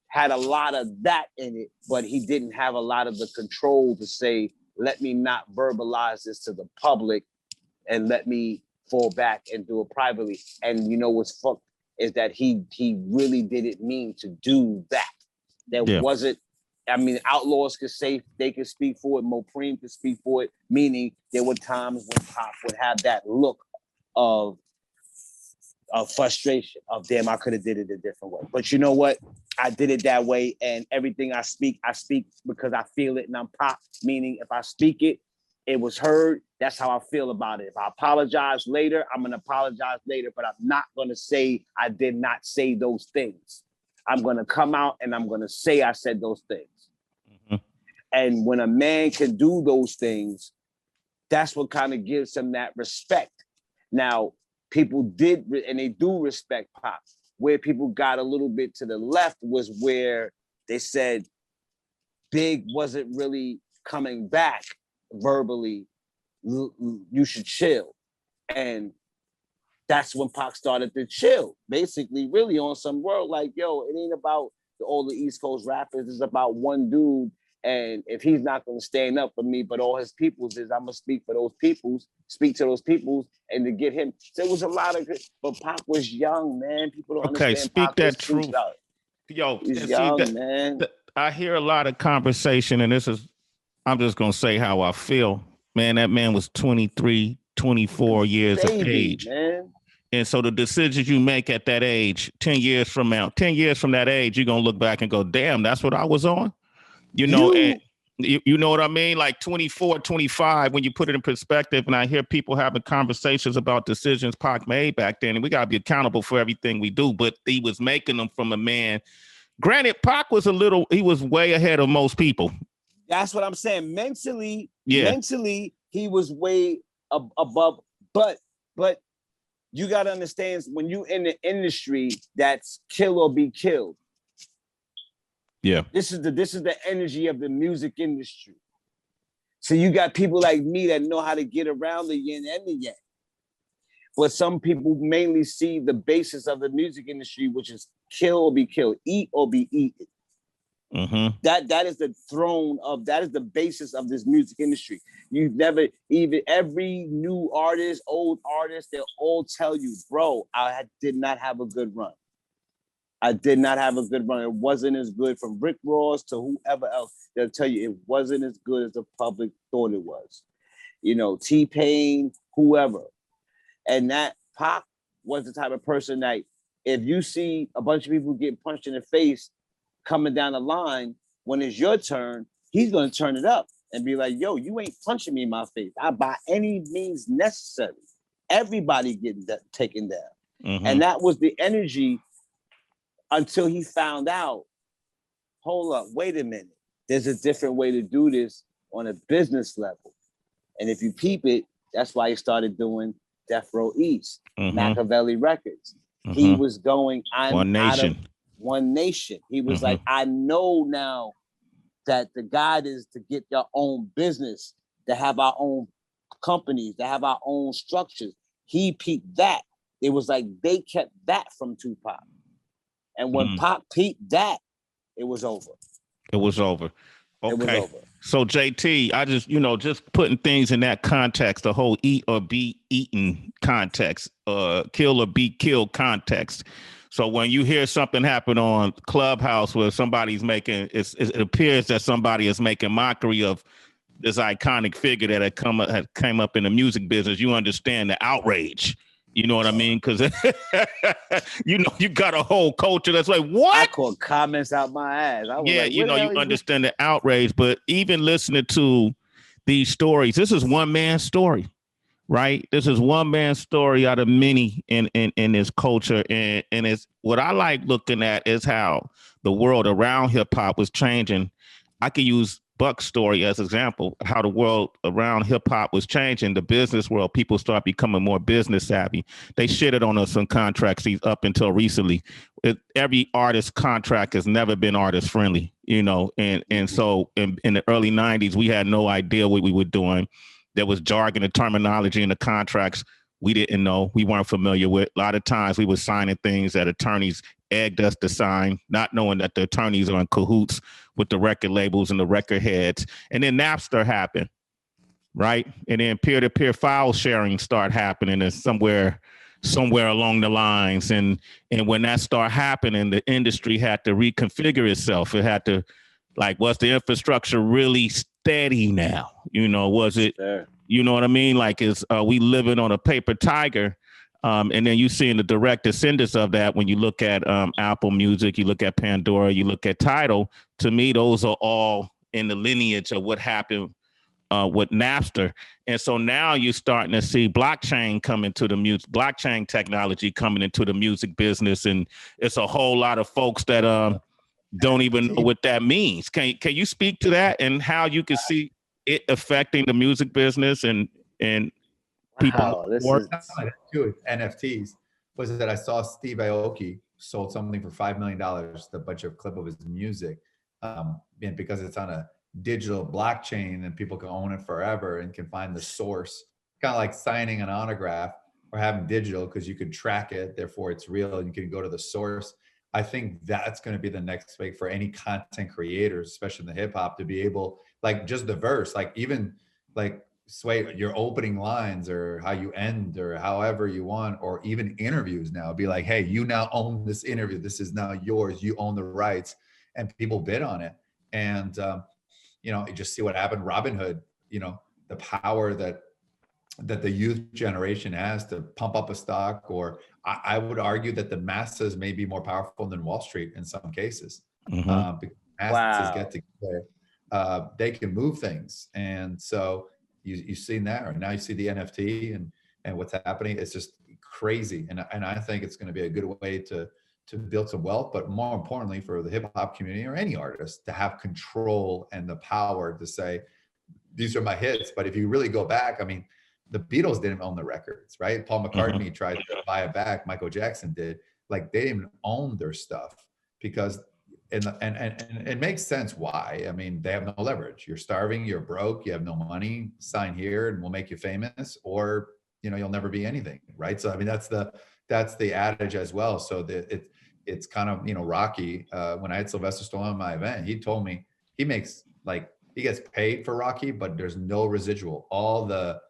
had a lot of that in it, but he didn't have a lot of the control to say, let me not verbalize this to the public and let me fall back and do it privately. And you know what's fucked is that he really didn't mean to do that. There wasn't, I mean, Outlaws could say, they could speak for it, Mopreme could speak for it, meaning there were times when Pop would have that look of frustration, of damn, I could have did it a different way. But you know what? I did it that way, and everything I speak because I feel it and I'm Pop, meaning if I speak it, it was heard, that's how I feel about it. If I apologize later, I'm gonna apologize later, but I'm not gonna say I did not say those things. I'm gonna come out and I'm gonna say I said those things. And when a man can do those things, that's what kind of gives him that respect. Now, people did, and they do respect Pop. Where people got a little bit to the left was where they said Big wasn't really coming back verbally. You should chill. And that's when Pac started to chill, basically, really on some world like, yo, it ain't about all the East Coast rappers. It's about one dude. And if he's not going to stand up for me, but all his peoples is, I'm going to speak for those peoples, speak to those peoples, and to get him. So it was a lot of good, but Pac was young, man. People don't understand. Speak Pac that truth. Yo, he's young, man. I hear a lot of conversation, and I'm just going to say how I feel. Man, that man was 23, 24 years of age. Man. And so the decisions you make at that age, 10 years from that age, you're going to look back and go, damn, that's what I was on. You know, and you know what I mean? Like 24, 25, when you put it in perspective, and I hear people having conversations about decisions Pac made back then, and we got to be accountable for everything we do, but he was making them from a man. Granted, Pac was he was way ahead of most people. That's what I'm saying. Mentally, he was way above, but you got to understand, when you in the industry, that's kill or be killed. Yeah. This is the energy of the music industry. So you got people like me that know how to get around the yin and the yang. But some people mainly see the basis of the music industry, which is kill or be killed, eat or be eaten. Mm-hmm. That is the throne of, that is the basis of this music industry. You've never, even every new artist, old artist, they'll all tell you, bro, I did not have a good run. I did not have a good run. It wasn't as good, from Rick Ross to whoever else. They'll tell you it wasn't as good as the public thought it was. You know, T-Pain, whoever. And that Pac was the type of person that if you see a bunch of people get punched in the face coming down the line, when it's your turn, he's going to turn it up and be like, yo, you ain't punching me in my face. By any means necessary. Everybody getting taken down. Mm-hmm. And that was the energy until he found out, hold up, wait a minute. There's a different way to do this on a business level. And if you peep it, that's why he started doing Death Row East, Machiavelli Records. He was going, One Nation. One Nation. He was like, I know now that the guide is to get your own business, to have our own companies, to have our own structures. He peeped that. It was like they kept that from Tupac. And when Pac peeped that, it was over. It was over. It was over. So JT, I just, just putting things in that context, the whole eat or be eaten context, kill or be killed context. So when you hear something happen on ClubHouse where somebody's making, it appears that somebody is making mockery of this iconic figure that had came up in the music business, you understand the outrage. You know what I mean? Because you got a whole culture that's like, what? I caught comments out my ass. You understand the outrage, but even listening to these stories, this is one man's story, right? This is one man's story out of many in this culture, and it's what I like looking at is how the world around hip hop was changing. I could use Buck's story as an example, how the world around hip hop was changing. The business world, people start becoming more business savvy. They shitted on us on contracts up until recently. Every artist contract has never been artist friendly, and so in the early 90s, we had no idea what we were doing. There was jargon and terminology in the contracts we didn't know, we weren't familiar with. A lot of times we were signing things that attorneys egged us to sign, not knowing that the attorneys are in cahoots with the record labels and the record heads. And then Napster happened, right? And then peer-to-peer file sharing started happening and somewhere along the lines. And when that started happening, the industry had to reconfigure itself. It had to, was the infrastructure really steady now? Was it, you know what I mean? Is we living on a paper tiger? And then you see the direct descendants of that when you look at Apple Music, you look at Pandora, you look at Tidal. To me, those are all in the lineage of what happened with Napster. And so now you're starting to see blockchain technology coming into the music business. And it's a whole lot of folks that don't even know what that means. Can you speak to that and how you can see it affecting the music business and people? This is with NFTs was that I saw Steve Aoki sold something for $5 million, a bunch of clip of his music, and because it's on a digital blockchain and people can own it forever and can find the source, kind of like signing an autograph or having digital because you can track it, therefore it's real and you can go to the source. I think that's going to be the next big for any content creators, especially in the hip hop, to be able, just the verse, even Sway, your opening lines or how you end or however you want, or even interviews now, be like, hey, you now own this interview. This is now yours. You own the rights, and people bid on it. And, you just see what happened. Robin Hood, the power that the youth generation has to pump up a stock, or I would argue that the masses may be more powerful than Wall Street in some cases. Because masses get together, they can move things. And so you've seen that, or now you see the NFT and what's happening. It's just crazy. And I think it's going to be a good way to build some wealth, but more importantly for the hip hop community or any artist to have control and the power to say, these are my hits. But if you really go back, the Beatles didn't own the records, right? Paul McCartney tried to buy it back. Michael Jackson did. They didn't even own their stuff because, and it makes sense why. They have no leverage. You're starving, you're broke, you have no money, sign here and we'll make you famous, or, you'll never be anything, right? So, that's the adage as well. So it's kind of, Rocky, when I had Sylvester Stallone at my event, he told me he makes he gets paid for Rocky, but there's no residual. All the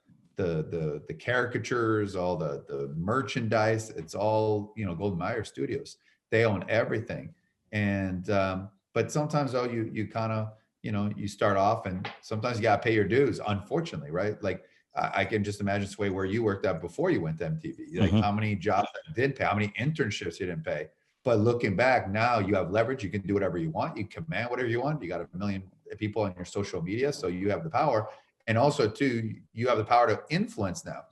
caricatures, all the merchandise, it's all, Golden Mayer Studios. They own everything. And, but sometimes though, you kind of, you start off and sometimes you got to pay your dues, unfortunately, right? I can just imagine, Sway, where you worked at before you went to MTV, how many jobs that did pay, how many internships you didn't pay. But looking back now, you have leverage. You can do whatever you want. You command whatever you want. You got 1 million people on your social media, so you have the power. And also, too, you have the power to influence now.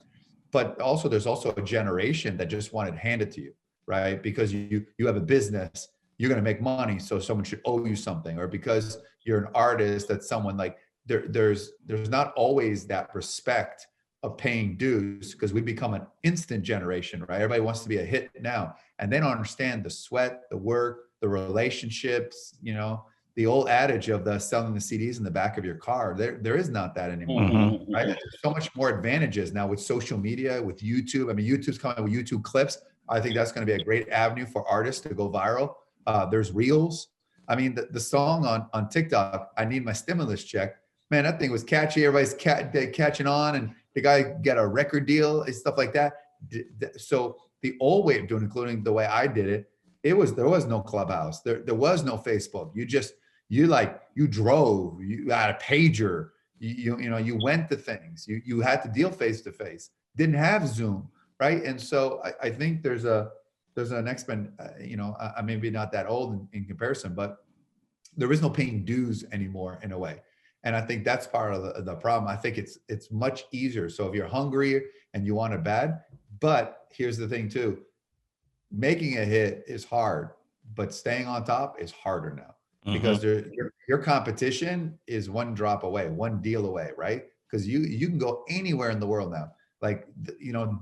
But also, there's also a generation that just wanted handed to you, right? Because you have a business, you're going to make money, so someone should owe you something. Or because you're an artist, that someone there's not always that respect of paying dues, because we become an instant generation, right? Everybody wants to be a hit now, and they don't understand the sweat, the work, the relationships, the old adage of the selling the CDs in the back of your car. There is not that anymore, right? There's so much more advantages now with social media, with YouTube. YouTube's coming with YouTube clips. I think that's going to be a great avenue for artists to go viral. There's Reels. I mean, the song on TikTok, I Need My Stimulus Check, man, that thing was catchy. Everybody's catching on, and the guy got a record deal and stuff like that. So the old way of doing it, including the way I did it, there was no Clubhouse. There was no Facebook. You drove, you had a pager, you went to things, you had to deal face to face, didn't have Zoom, right? And so I think there's an expand, I maybe not that old in comparison, but there is no paying dues anymore in a way. And I think that's part of the problem. I think it's much easier. So if you're hungry and you want it bad, but here's the thing too, making a hit is hard, but staying on top is harder now. Because your competition is one drop away, one deal away, right? Because you can go anywhere in the world now. Like,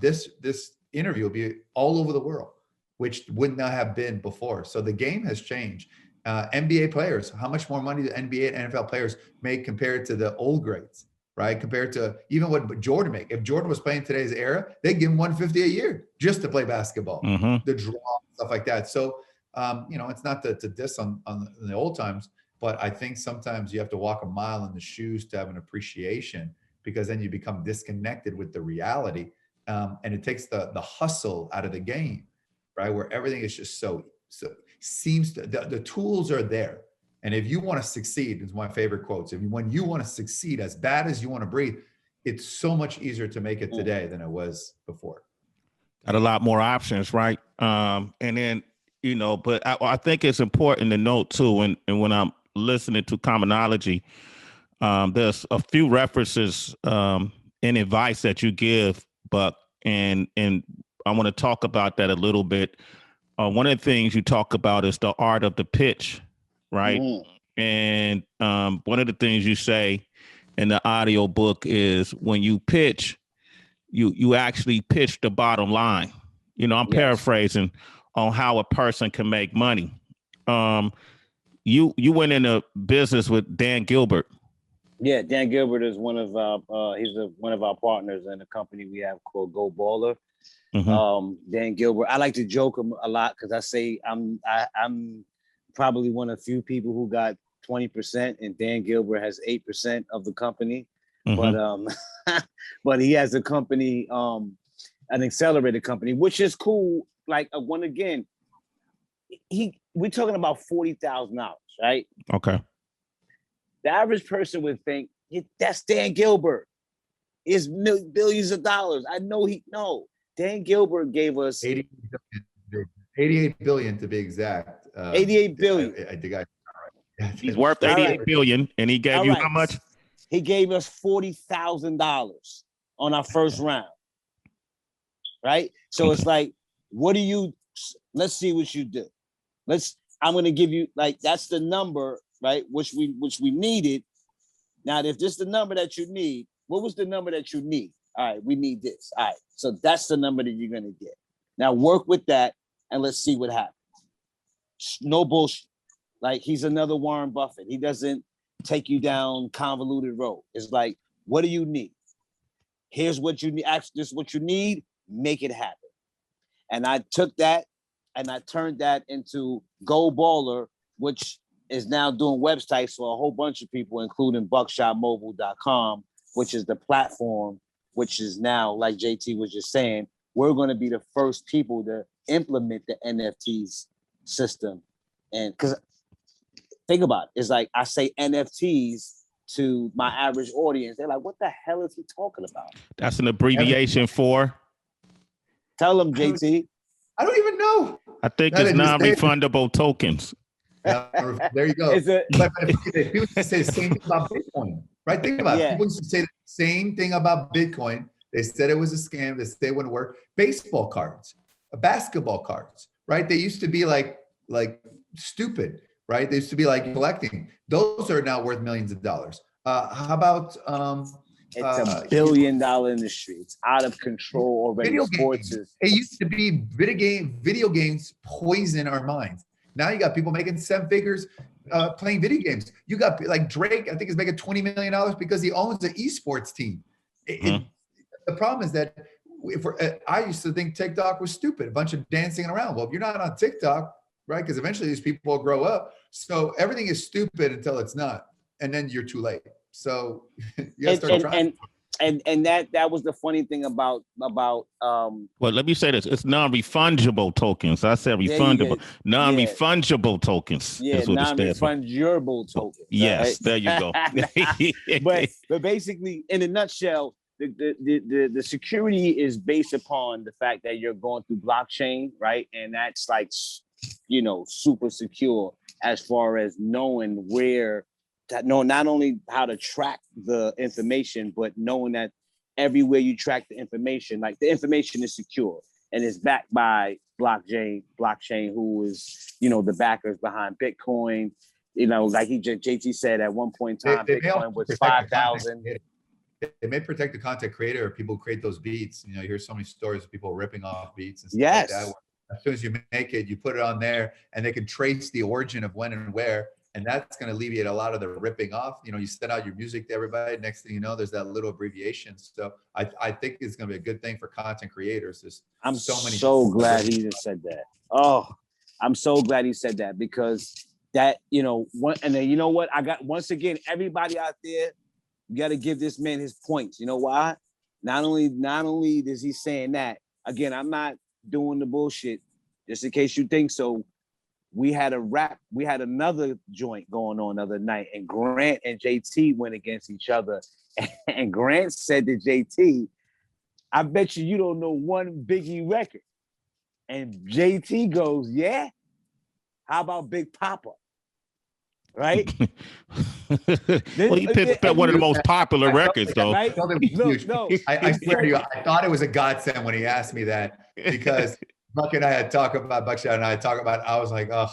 this interview will be all over the world, which would not have been before. So the game has changed. NBA players, how much more money do NBA and NFL players make compared to the old greats, right? Compared to even what Jordan make. If Jordan was playing today's era, they'd give him $150 a year just to play basketball, the draw, stuff like that. So it's not to diss on the old times, but I think sometimes you have to walk a mile in the shoes to have an appreciation, because then you become disconnected with the reality. And it takes the hustle out of the game, right? Where everything is just so seems to, the tools are there. And if you want to succeed, it's my favorite quotes. When you want to succeed, as bad as you want to breathe, it's so much easier to make it today than it was before. Got a lot more options, right? And then, but I think it's important to note too, and when I'm listening to Commonology, there's a few references and advice that you give, Buck, and I want to talk about that a little bit. One of the things you talk about is the art of the pitch, right? And one of the things you say in the audio book is when you pitch, you actually pitch the bottom line. I'm paraphrasing on how a person can make money. You went into business with Dan Gilbert. Yeah, Dan Gilbert is one of our partners in a company we have called Go Baller. Dan Gilbert, I like to joke him a lot because I say I'm probably one of the few people who got 20%, and Dan Gilbert has 8% of the company. But he has a company, an accelerator company, which is cool. Like we're talking about $40,000, right? Okay. The average person would think that's Dan Gilbert. It's billions of dollars. I know Dan Gilbert gave us 88 billion to be exact. 88 billion. I think he's worth 88 billion, and he gave you how much? He gave us $40,000 on our first round. Right? So it's like, let's see what you do. I'm gonna give you, that's the number, right? Which we needed. Now, if this is the number that you need, what was the number that you need? All right, we need this. All right, so that's the number that you're gonna get. Now work with that and let's see what happens. No bullshit. Like, he's another Warren Buffett. He doesn't take you down convoluted road. It's like, what do you need? Here's what you need. Actually, this is what you need. Make it happen. And I took that and I turned that into Go Baller, which is now doing websites for a whole bunch of people, including buckshotmobile.com, which is the platform, which is now, like JT was just saying, we're going to be the first people to implement the NFTs system. And because think about it, it's like I say NFTs to my average audience. They're like, what the hell is he talking about? That's an abbreviation for? Tell them, JT. I don't even know. I think it's non-refundable tokens. There you go. But people used to say the same thing about Bitcoin, right? Think about it. People used to say the same thing about Bitcoin. They said it was a scam. They said it wouldn't work. Baseball cards, basketball cards, right? They used to be like stupid, right? They used to be like collecting. Those are now worth millions of dollars. How about it's a $1 billion industry. It's out of control already. It used to be video games poison our minds. Now you got people making 7 figures playing video games. You got like Drake, I think, is making $20 million because he owns an esports team. The problem is that I used to think TikTok was stupid, a bunch of dancing around. Well, if you're not on TikTok, right? Because eventually these people will grow up. So everything is stupid until it's not, and then you're too late. So you gotta start trying. And that was the funny thing about well, let me say this. It's non-refundable tokens. I said refundable. Non-refundable tokens. Yeah, non-refundable tokens. Yes, there you go. but basically, in a nutshell, the security is based upon the fact that you're going through blockchain, right? And that's like, you know, super secure as far as knowing where that know not only how to track the information, but knowing that everywhere you track the information, like the information is secure and is backed by blockchain, who is, you know, the backers behind Bitcoin. You know, like JT said at one point in time, Bitcoin was 5,000. They may protect the content creator or people who create those beats. You know, you hear so many stories of people ripping off beats and stuff like that. As soon as you make it, you put it on there and they can trace the origin of when and where. And that's going to alleviate a lot of the ripping off. You know, you send out your music to everybody. Next thing you know, there's that little abbreviation. So I think it's going to be a good thing for content creators. I'm so glad he just said that. Oh, I'm so glad he said that, because that, you know, and then, you know what? I got, once again, everybody out there, you got to give this man his points. You know why? Not only is he saying that, again, I'm not doing the bullshit, just in case you think so. We had another joint going on the other night, and Grant and JT went against each other. And Grant said to JT, I bet you don't know one Biggie record. And JT goes, yeah? How about Big Papa? Right? Well, he picked one of the most popular records, though. Right? No. I swear to you, I thought it was a godsend when he asked me that, because Buck and I had talked about Buckshot, and I had talked about, I was like, oh,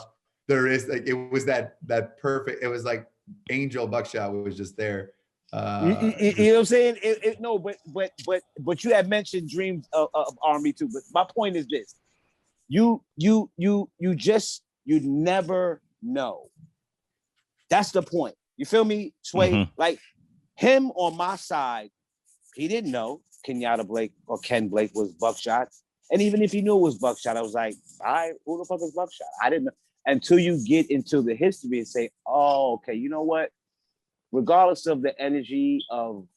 there is, like, it was that perfect, it was like Angel Buckshot was just there. You know what I'm saying? No, but you had mentioned Dreams of Army too. But my point is this: you never know. That's the point. You feel me, Sway? Mm-hmm. Like him on my side, he didn't know Kenyatta Blake or Ken Blake was Buckshot. And even if he knew it was Buckshot, I was like, all right, who the fuck is Buckshot? I didn't know. Until you get into the history and say, oh, okay, you know what? Regardless of the energy of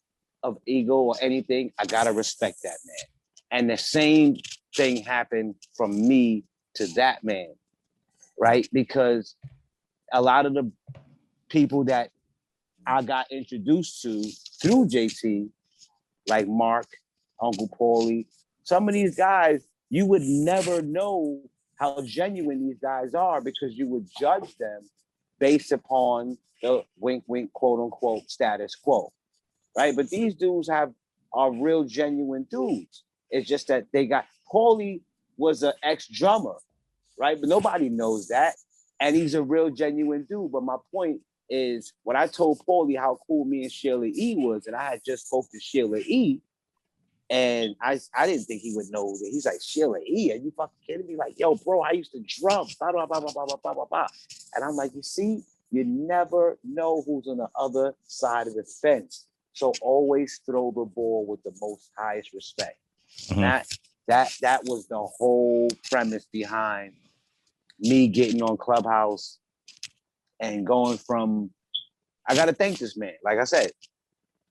ego or anything, I gotta respect that man. And the same thing happened from me to that man, right? Because a lot of the people that I got introduced to through JT, like Mark, Uncle Paulie, some of these guys, you would never know how genuine these guys are, because you would judge them based upon the wink, wink, quote unquote status quo, right? But these dudes are real genuine dudes. It's just that Paulie was an ex-drummer, right? But nobody knows that. And he's a real genuine dude. But my point is, when I told Paulie how cool me and Sheila E was, and I had just spoke to Sheila E, and I didn't think he would know that. He's like, Sheila E, are you fucking kidding me? Like, yo, bro, I used to drum, blah, blah, blah, blah, blah, blah, blah, blah. And I'm like, you see, you never know who's on the other side of the fence. So always throw the ball with the most highest respect. Mm-hmm. That was the whole premise behind me getting on ClubHouse and going from, I got to thank this man. Like I said,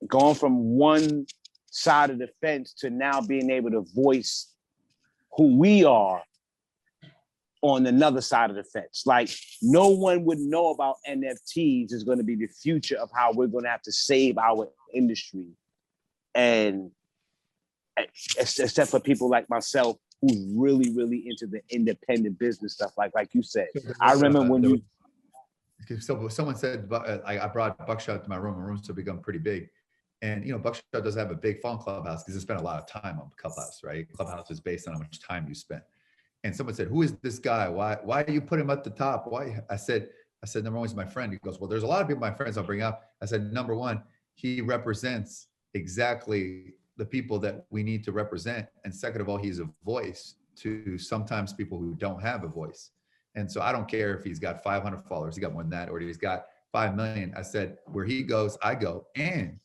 going from one side of the fence to now being able to voice who we are on another side of the fence. Like, no one would know about NFTs is going to be the future of how we're going to have to save our industry. And except for people like myself, who's really, really into the independent business stuff, like you said. I remember when you... Someone said, I brought Buckshot to my room. My room's to become pretty big. And, you know, Buckshot doesn't have a big phone ClubHouse because they spent a lot of time on ClubHouse, right? ClubHouse is based on how much time you spent. And someone said, who is this guy? Why do you put him at the top? Why? I said, number one, he's my friend. He goes, well, there's a lot of people, my friends I'll bring up. I said, number one, he represents exactly the people that we need to represent. And second of all, he's a voice to sometimes people who don't have a voice. And so I don't care if he's got 500 followers, he got more than that, or he's got 5 million. I said, where he goes, I go. And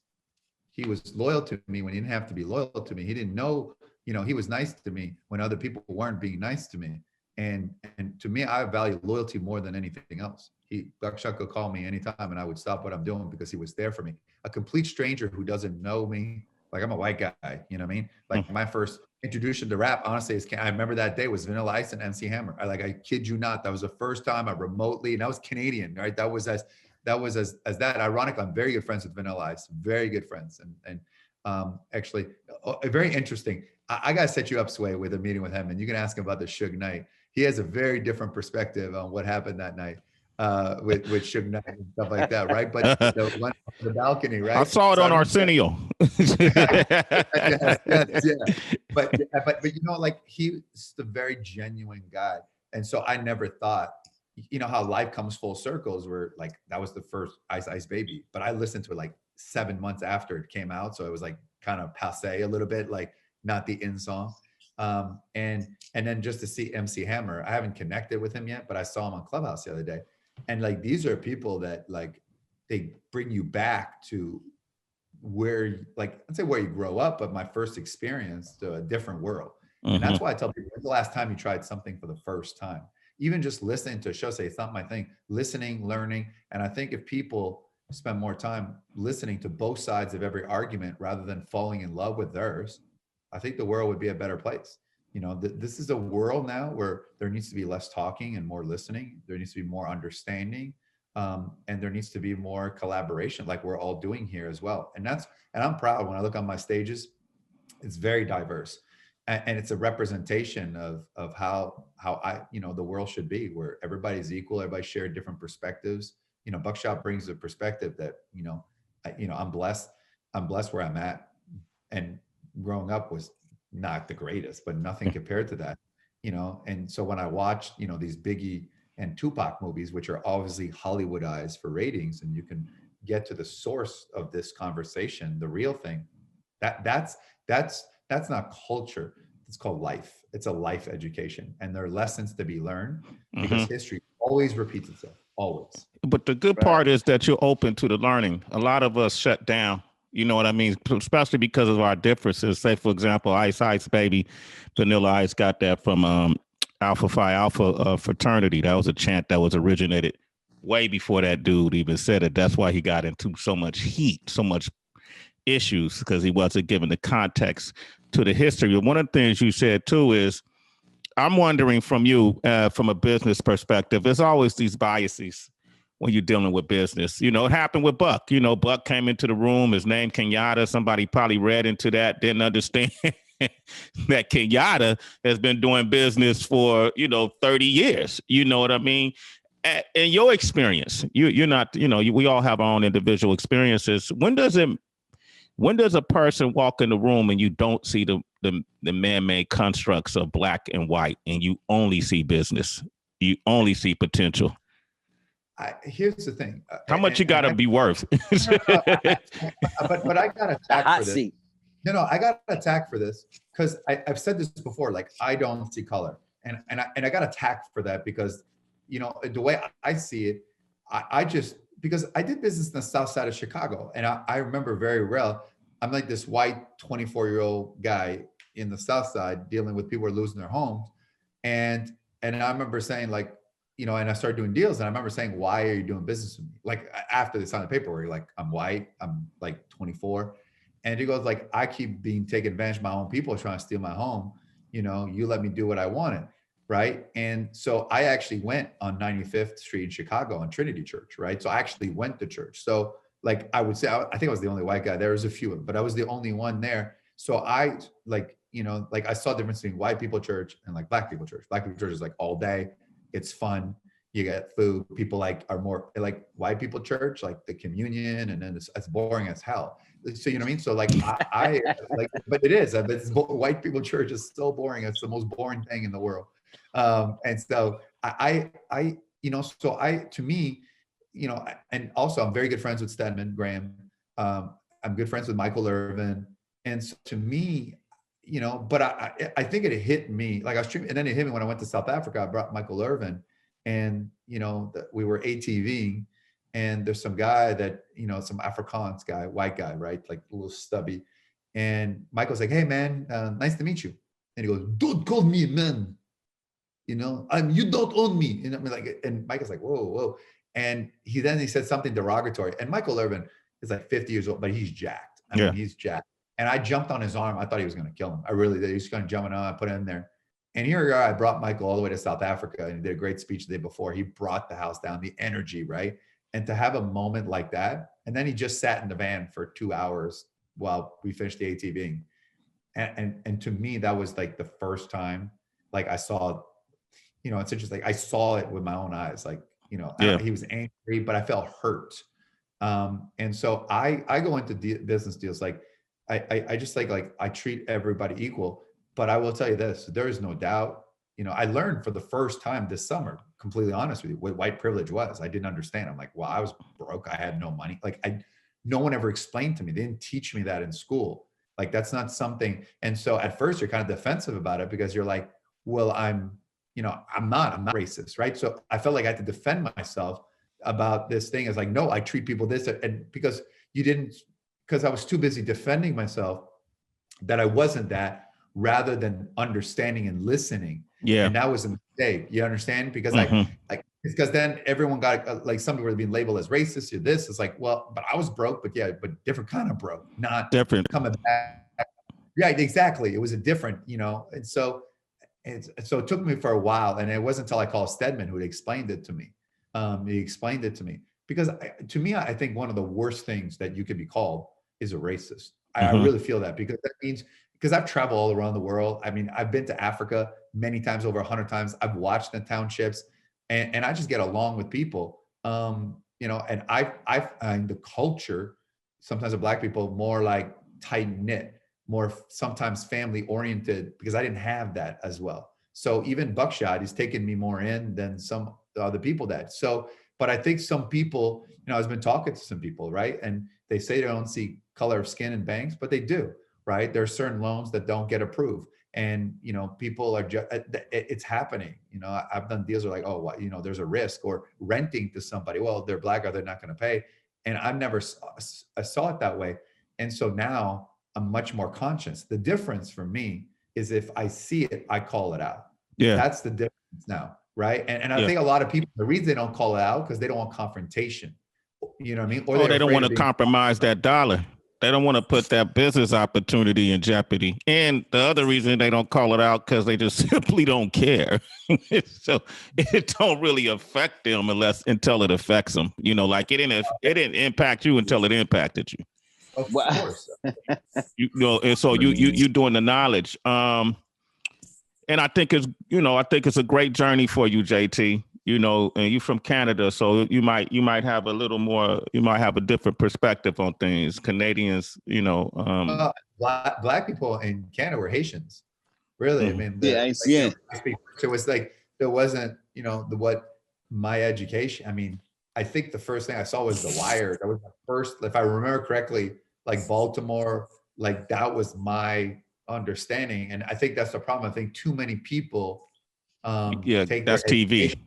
he was loyal to me when he didn't have to be loyal to me. He didn't know, you know, he was nice to me when other people weren't being nice to me. And to me, I value loyalty more than anything else. Buckshot could call me anytime and I would stop what I'm doing because he was there for me. A complete stranger who doesn't know me, like I'm a white guy, you know what I mean? Like my first introduction to rap, honestly, I remember that day was Vanilla Ice and MC Hammer. I kid you not, that was the first time I remotely, and I was Canadian, right? That was as that. Ironically, I'm very good friends with Vanilla Ice, very good friends. And actually, very interesting. I got to set you up, Sway, with a meeting with him, and you can ask him about the Suge Knight. He has a very different perspective on what happened that night with Suge Knight and stuff like that, right? But the one on the balcony, right? I saw it on Arsenio. yes. But you know, like he's a very genuine guy, and so I never thought, you know, how life comes full circles. Where like that was the first Ice Ice Baby, but I listened to it like 7 months after it came out, so it was like kind of passé a little bit, like not the in song. And then just to see MC Hammer, I haven't connected with him yet, but I saw him on ClubHouse the other day. And like, these are people that like, they bring you back to where, like, I'd say where you grow up, but my first experience to a different world. And that's why I tell people, when's the last time you tried something for the first time? Even just listening to a show, say, it's not my thing, listening, learning. And I think if people spend more time listening to both sides of every argument rather than falling in love with theirs, I think the world would be a better place. You know, this is a world now where there needs to be less talking and more listening. There needs to be more understanding, and there needs to be more collaboration, like we're all doing here as well. And I'm proud when I look on my stages. It's very diverse, and it's a representation of how I, you know, the world should be, where everybody's equal, everybody shared different perspectives. You know, Buckshot brings a perspective that, you know, I'm blessed where I'm at, and growing up was not the greatest, but nothing compared to that, you know. And so when I watched, you know, these Biggie and Tupac movies, which are obviously Hollywoodized for ratings, and you can get to the source of this conversation, the real thing, that's not culture. It's called life. It's a life education, and there are lessons to be learned because history always repeats itself, always. But the good part is that you're open to the learning. A lot of us shut down. You know what I mean? Especially because of our differences. Say, for example, Ice Ice Baby, Vanilla Ice got that from Alpha Phi Alpha fraternity. That was a chant that was originated way before that dude even said it. That's why he got into so much heat, so much issues, because he wasn't given the context to the history. One of the things you said, too, is I'm wondering from you, from a business perspective, there's always these biases when you're dealing with business. You know, it happened with Buck. You know, Buck came into the room, his name Kenyatta. Somebody probably read into that, didn't understand that Kenyatta has been doing business for, 30 years. You know what I mean? In your experience, you're not, we all have our own individual experiences. When does a person walk in the room and you don't see the man-made constructs of black and white, and you only see business, you only see potential? Here's the thing. How much you gotta be worth? But I got attacked for this. No, I got attacked for this because I've said this before. Like, I don't see color, and I got attacked for that because, the way I see it, I just, because I did business in the South Side of Chicago, and I remember very well. I'm like this white 24-year-old guy in the South Side dealing with people who are losing their homes, and I remember saying, like, and I started doing deals, and I remember saying, "Why are you doing business with me?" Like, after they signed the paperwork, like, I'm white, I'm like 24, and he goes, like, I keep being taken advantage of my own people trying to steal my home. You let me do what I wanted, right? And so I actually went on 95th Street in Chicago on Trinity Church, right? So I actually went to church. So, like, I would say, I think I was the only white guy. There was a few, but I was the only one there. So I, like, I saw the difference between white people church and like black people church. Black people church is like all day. It's fun. You get food. People are more like white people church, like the communion, and then it's boring as hell. So, you know what I mean? So, like, I like, but it is. White people church is so boring. It's the most boring thing in the world. And so to me, and also I'm very good friends with Stedman Graham. I'm good friends with Michael Irvin. And so to me, but I think it hit me, like I was streaming, and then it hit me when I went to South Africa. I brought Michael Irvin, and we were ATVing, and there's some guy that some Afrikaans guy, white guy, right, like a little stubby, and Michael's like, "Hey man, nice to meet you," and he goes, "Don't call me man." you know, you don't own me. And I mean, like, and Mike is like, whoa, whoa. And he said something derogatory. And Michael Irvin is like 50 years old, but he's jacked. I mean, he's jacked. And I jumped on his arm. I thought he was going to kill him. I really did. He was going to jump on. I put it in there. And here we are. I brought Michael all the way to South Africa, and he did a great speech the day before. He brought the house down, the energy, right? And to have a moment like that, and then he just sat in the van for 2 hours while we finished the ATVing. And to me, that was like the first time, like I saw, you know, it's interesting. Like I saw it with my own eyes. Like, you know, he was angry, but I felt hurt. And so I go into business deals like I just like I treat everybody equal. But I will tell you this: there is no doubt. You know, I learned for the first time this summer, completely honest with you, what white privilege was. I didn't understand. I'm like, well, I was broke. I had no money. Like no one ever explained to me. They didn't teach me that in school. Like that's not something. And so at first you're kind of defensive about it because you're like, well, I'm not racist, right? So I felt like I had to defend myself about this thing. It's like, no, I treat people this, and because I was too busy defending myself that I wasn't that, rather than understanding and listening. Yeah. And that was a mistake. You understand? Because because then everyone got like some people were being labeled as racist. You're this. It's like, well, but I was broke, but different kind of broke, not different coming back. Yeah, exactly. It was a different, you know, and so it took me for a while, and it wasn't until I called Stedman who had explained it to me. He explained it to me because to me, I think one of the worst things that you could be called is a racist. I really feel that because that means, because I've traveled all around the world. I mean, I've been to Africa many times, over 100 times. I've watched the townships, and I just get along with people. You know, and I find the culture sometimes of Black people more like tight knit, more sometimes family oriented, because I didn't have that as well. So even Buckshot has taken me more in than some other people that. So, but I think some people, you know, I've been talking to some people, right? And they say they don't see color of skin in banks, but they do, right? There are certain loans that don't get approved. And, you know, people are just, it's happening. You know, I've done deals where like, oh, well, you know, there's a risk, or renting to somebody. Well, they're Black, or they're not going to pay. And I saw it that way. And so now I'm much more conscious. The difference for me is if I see it, I call it out. Yeah. That's the difference now. Right. And I think a lot of people, the reason they don't call it out because they don't want confrontation. You know what I mean? Or they don't want to compromise that dollar. They don't want to put that business opportunity in jeopardy. And the other reason they don't call it out because they just simply don't care. So it don't really affect them until it affects them. You know, like it didn't impact you until it impacted you. Of course. You know, and so you doing the knowledge. And I think it's a great journey for you, JT. You know, and you're from Canada, so you might have a little more. You might have a different perspective on things. Canadians, you know, Black people in Canada were Haitians. Really, I mean, it was like there wasn't, you know, what my education. I mean, I think the first thing I saw was The Wire. That was my first, if I remember correctly, like Baltimore. Like that was my understanding, and I think that's the problem. I think too many people take that's TV.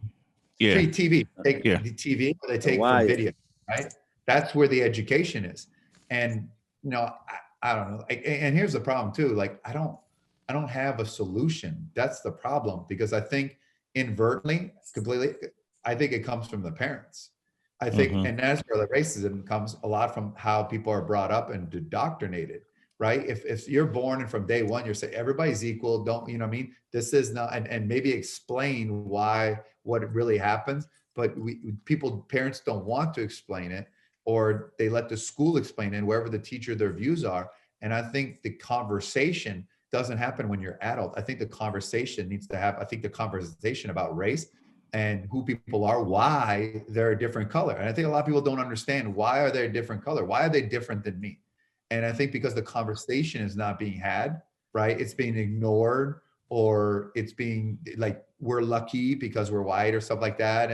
Yeah, TV. Take the TV, or they take from video, right? That's where the education is. And you know, I don't know. And here's the problem too. Like I don't have a solution. That's the problem, because I think inadvertently, completely, I think it comes from the parents. I think, and that's where the racism comes a lot from how people are brought up and indoctrinated. Right? If you're born and from day one, you're saying everybody's equal, don't, you know what I mean? This is not, and maybe explain what really happens, but parents don't want to explain it, or they let the school explain it, wherever the teacher, their views are. And I think the conversation doesn't happen when you're adult. I think the conversation needs to happen. I think the conversation about race and who people are, why they're a different color. And I think a lot of people don't understand, why are they a different color? Why are they different than me? And I think because the conversation is not being had, right? It's being ignored, or it's being like, we're lucky because we're white or stuff like that.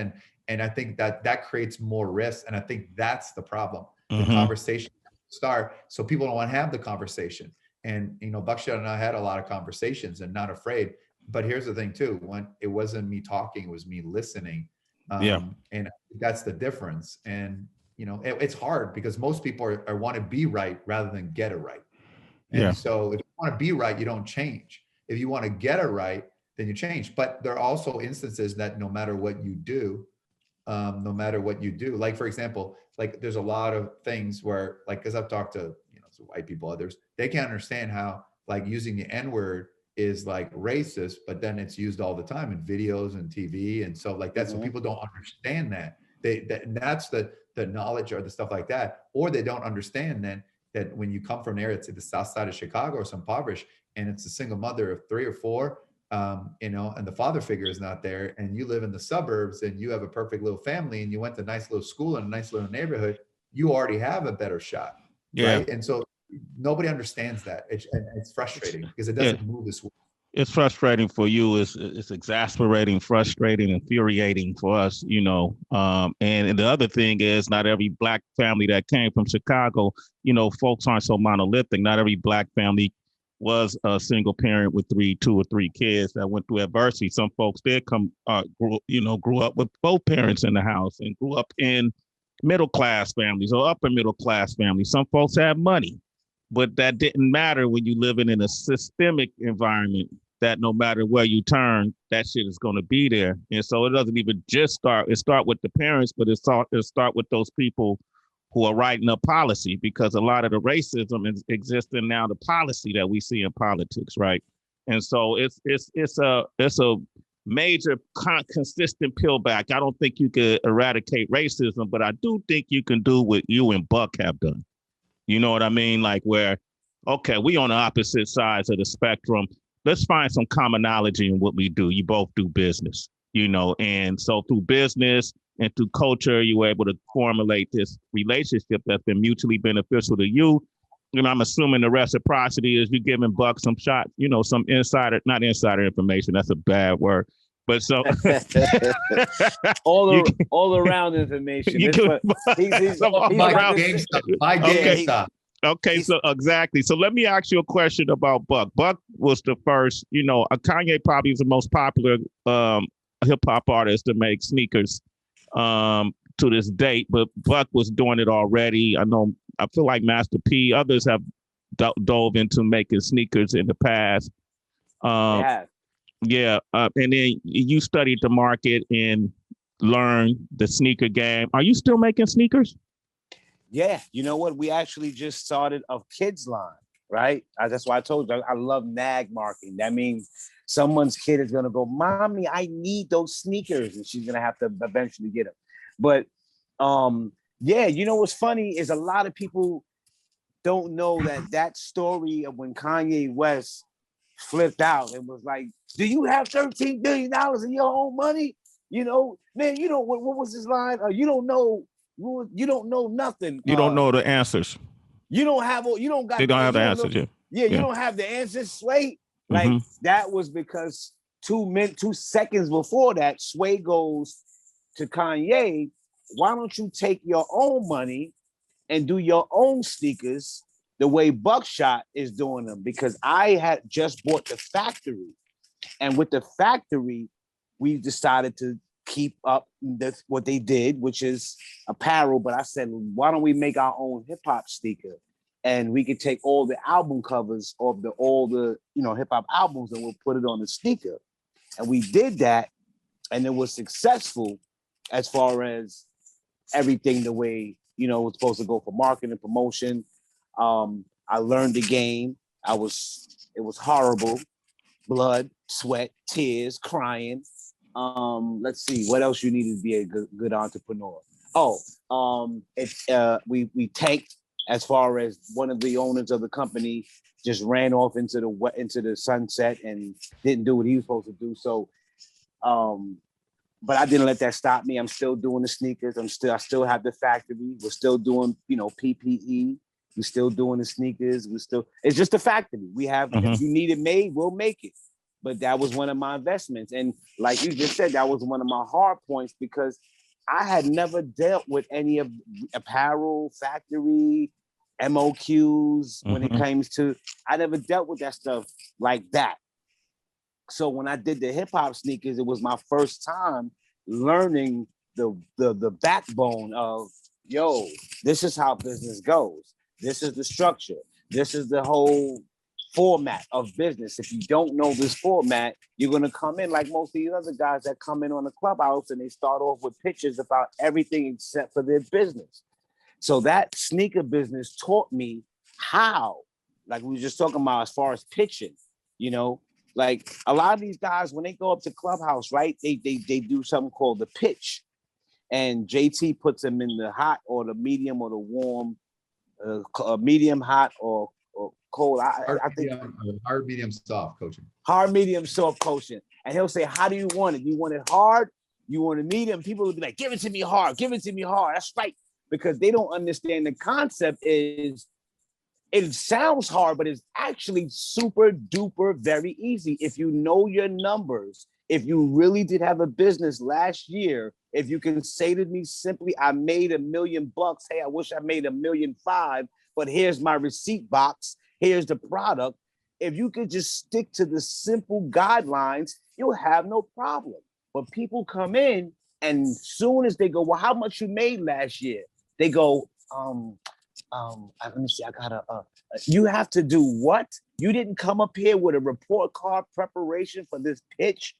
And I think that creates more risk. And I think that's the problem. The conversation start, so people don't want to have the conversation. And, you know, Buckshot and I had a lot of conversations and not afraid. But here's the thing too, when it wasn't me talking, it was me listening. And that's the difference. And, you know, it's hard because most people want to be right rather than get it right. And so if you want to be right, you don't change. If you want to get it right, then you change. But there are also instances that no matter what you do, like for example, like there's a lot of things where, like, because I've talked to some white people, others, they can't understand how like using the N-word is like racist, but then it's used all the time in videos and TV and so like that. So people don't understand that. That's the knowledge or the stuff like that, or they don't understand then that when you come from an area to the south side of Chicago or some impoverished, and it's a single mother of 3 or 4, and the father figure is not there, and you live in the suburbs and you have a perfect little family and you went to a nice little school in a nice little neighborhood, you already have a better shot. Yeah. Right. And so nobody understands that. It's frustrating because it doesn't move this way. It's frustrating for you. It's exasperating, frustrating, infuriating for us, and the other thing is not every Black family that came from Chicago, folks aren't so monolithic. Not every Black family was a single parent with 2 or 3 kids that went through adversity. Some folks did grew up with both parents in the house and grew up in middle class families or upper middle class families. Some folks have money, but that didn't matter when you living in a systemic environment that no matter where you turn, that shit is going to be there. And so it doesn't even just start. It start with the parents, but it start with those people who are writing up policy, because a lot of the racism exists in now the policy that we see in politics, right? And so it's a major consistent peel back. I don't think you could eradicate racism, but I do think you can do what you and Buck have done. You know what I mean? Like where, okay, we on the opposite sides of the spectrum. Let's find some commonality in what we do. You both do business, and so through business and through culture, you were able to formulate this relationship that's been mutually beneficial to you. I'm assuming the reciprocity is you giving Buck some shot, some not insider information. That's a bad word. But so all around information. He's GameStop. Okay, so exactly. So let me ask you a question about Buck. Buck was the first, Kanye probably is the most popular hip hop artist to make sneakers to this date, but Buck was doing it already. I feel like Master P, others have dove into making sneakers in the past. Yeah. And then you studied the market and learned the sneaker game. Are you still making sneakers? Yeah. You know what? We actually just started a kids line, right? That's why I told you I love nag marketing. That means someone's kid is going to go, Mommy, I need those sneakers. And she's going to have to eventually get them. But what's funny is a lot of people don't know that story of when Kanye West flipped out and was like, do you have $13 billion in your own money? Man, what was his line? You don't know nothing. You don't know the answers. You don't have the answers. You don't have the answers, Sway. Like that was because 2 seconds before that, Sway goes to Kanye, why don't you take your own money and do your own sneakers the way Buckshot is doing them? Because I had just bought the factory, and with the factory, we decided to keep up what they did, which is apparel. But I said, why don't we make our own hip hop sneaker? And we could take all the album covers of all the hip hop albums and we'll put it on the sneaker. And we did that, and it was successful as far as everything the way it was supposed to go for marketing and promotion. I learned the game. It was horrible. Blood, sweat, tears, crying. Let's see what else you need to be a good entrepreneur. We tanked as far as one of the owners of the company just ran off into the sunset and didn't do what he was supposed to do. So, but I didn't let that stop me. I'm still doing the sneakers. I still have the factory. We're still doing, PPE. We're still doing the sneakers. It's just a factory. We have, if you need it made, we'll make it. But that was one of my investments. And like you just said, that was one of my hard points because I had never dealt with any of apparel, factory, MOQs when it comes to, I never dealt with that stuff like that. So when I did the hip hop sneakers, it was my first time learning the backbone of, this is how business goes. This is the structure. This is the whole format of business. If you don't know this format, you're going to come in like most of these other guys that come in on the Clubhouse and they start off with pitches about everything except for their business. So that sneaker business taught me how, like we were just talking about as far as pitching, you know, like a lot of these guys, when they go up to Clubhouse, right, they do something called the pitch. And JT puts them in the hot or the medium or the warm, medium, hot or cold. I think hard, medium, soft coaching. Hard, medium, soft coaching. And he'll say, how do you want it? You want it hard? You want it medium? People will be like, give it to me hard. Give it to me hard. That's right. Because they don't understand the concept is it sounds hard, but it's actually super duper very easy. If you know your numbers, if you really did have a business last year, if you can say to me simply, I made $1 million. Hey, I wish I made $1.5 million, but here's my receipt box. Here's the product. If you could just stick to the simple guidelines, you'll have no problem. But people come in and soon as they go, well, how much you made last year? They go, let me see, I gotta, you have to do what? You didn't come up here with a report card preparation for this pitch.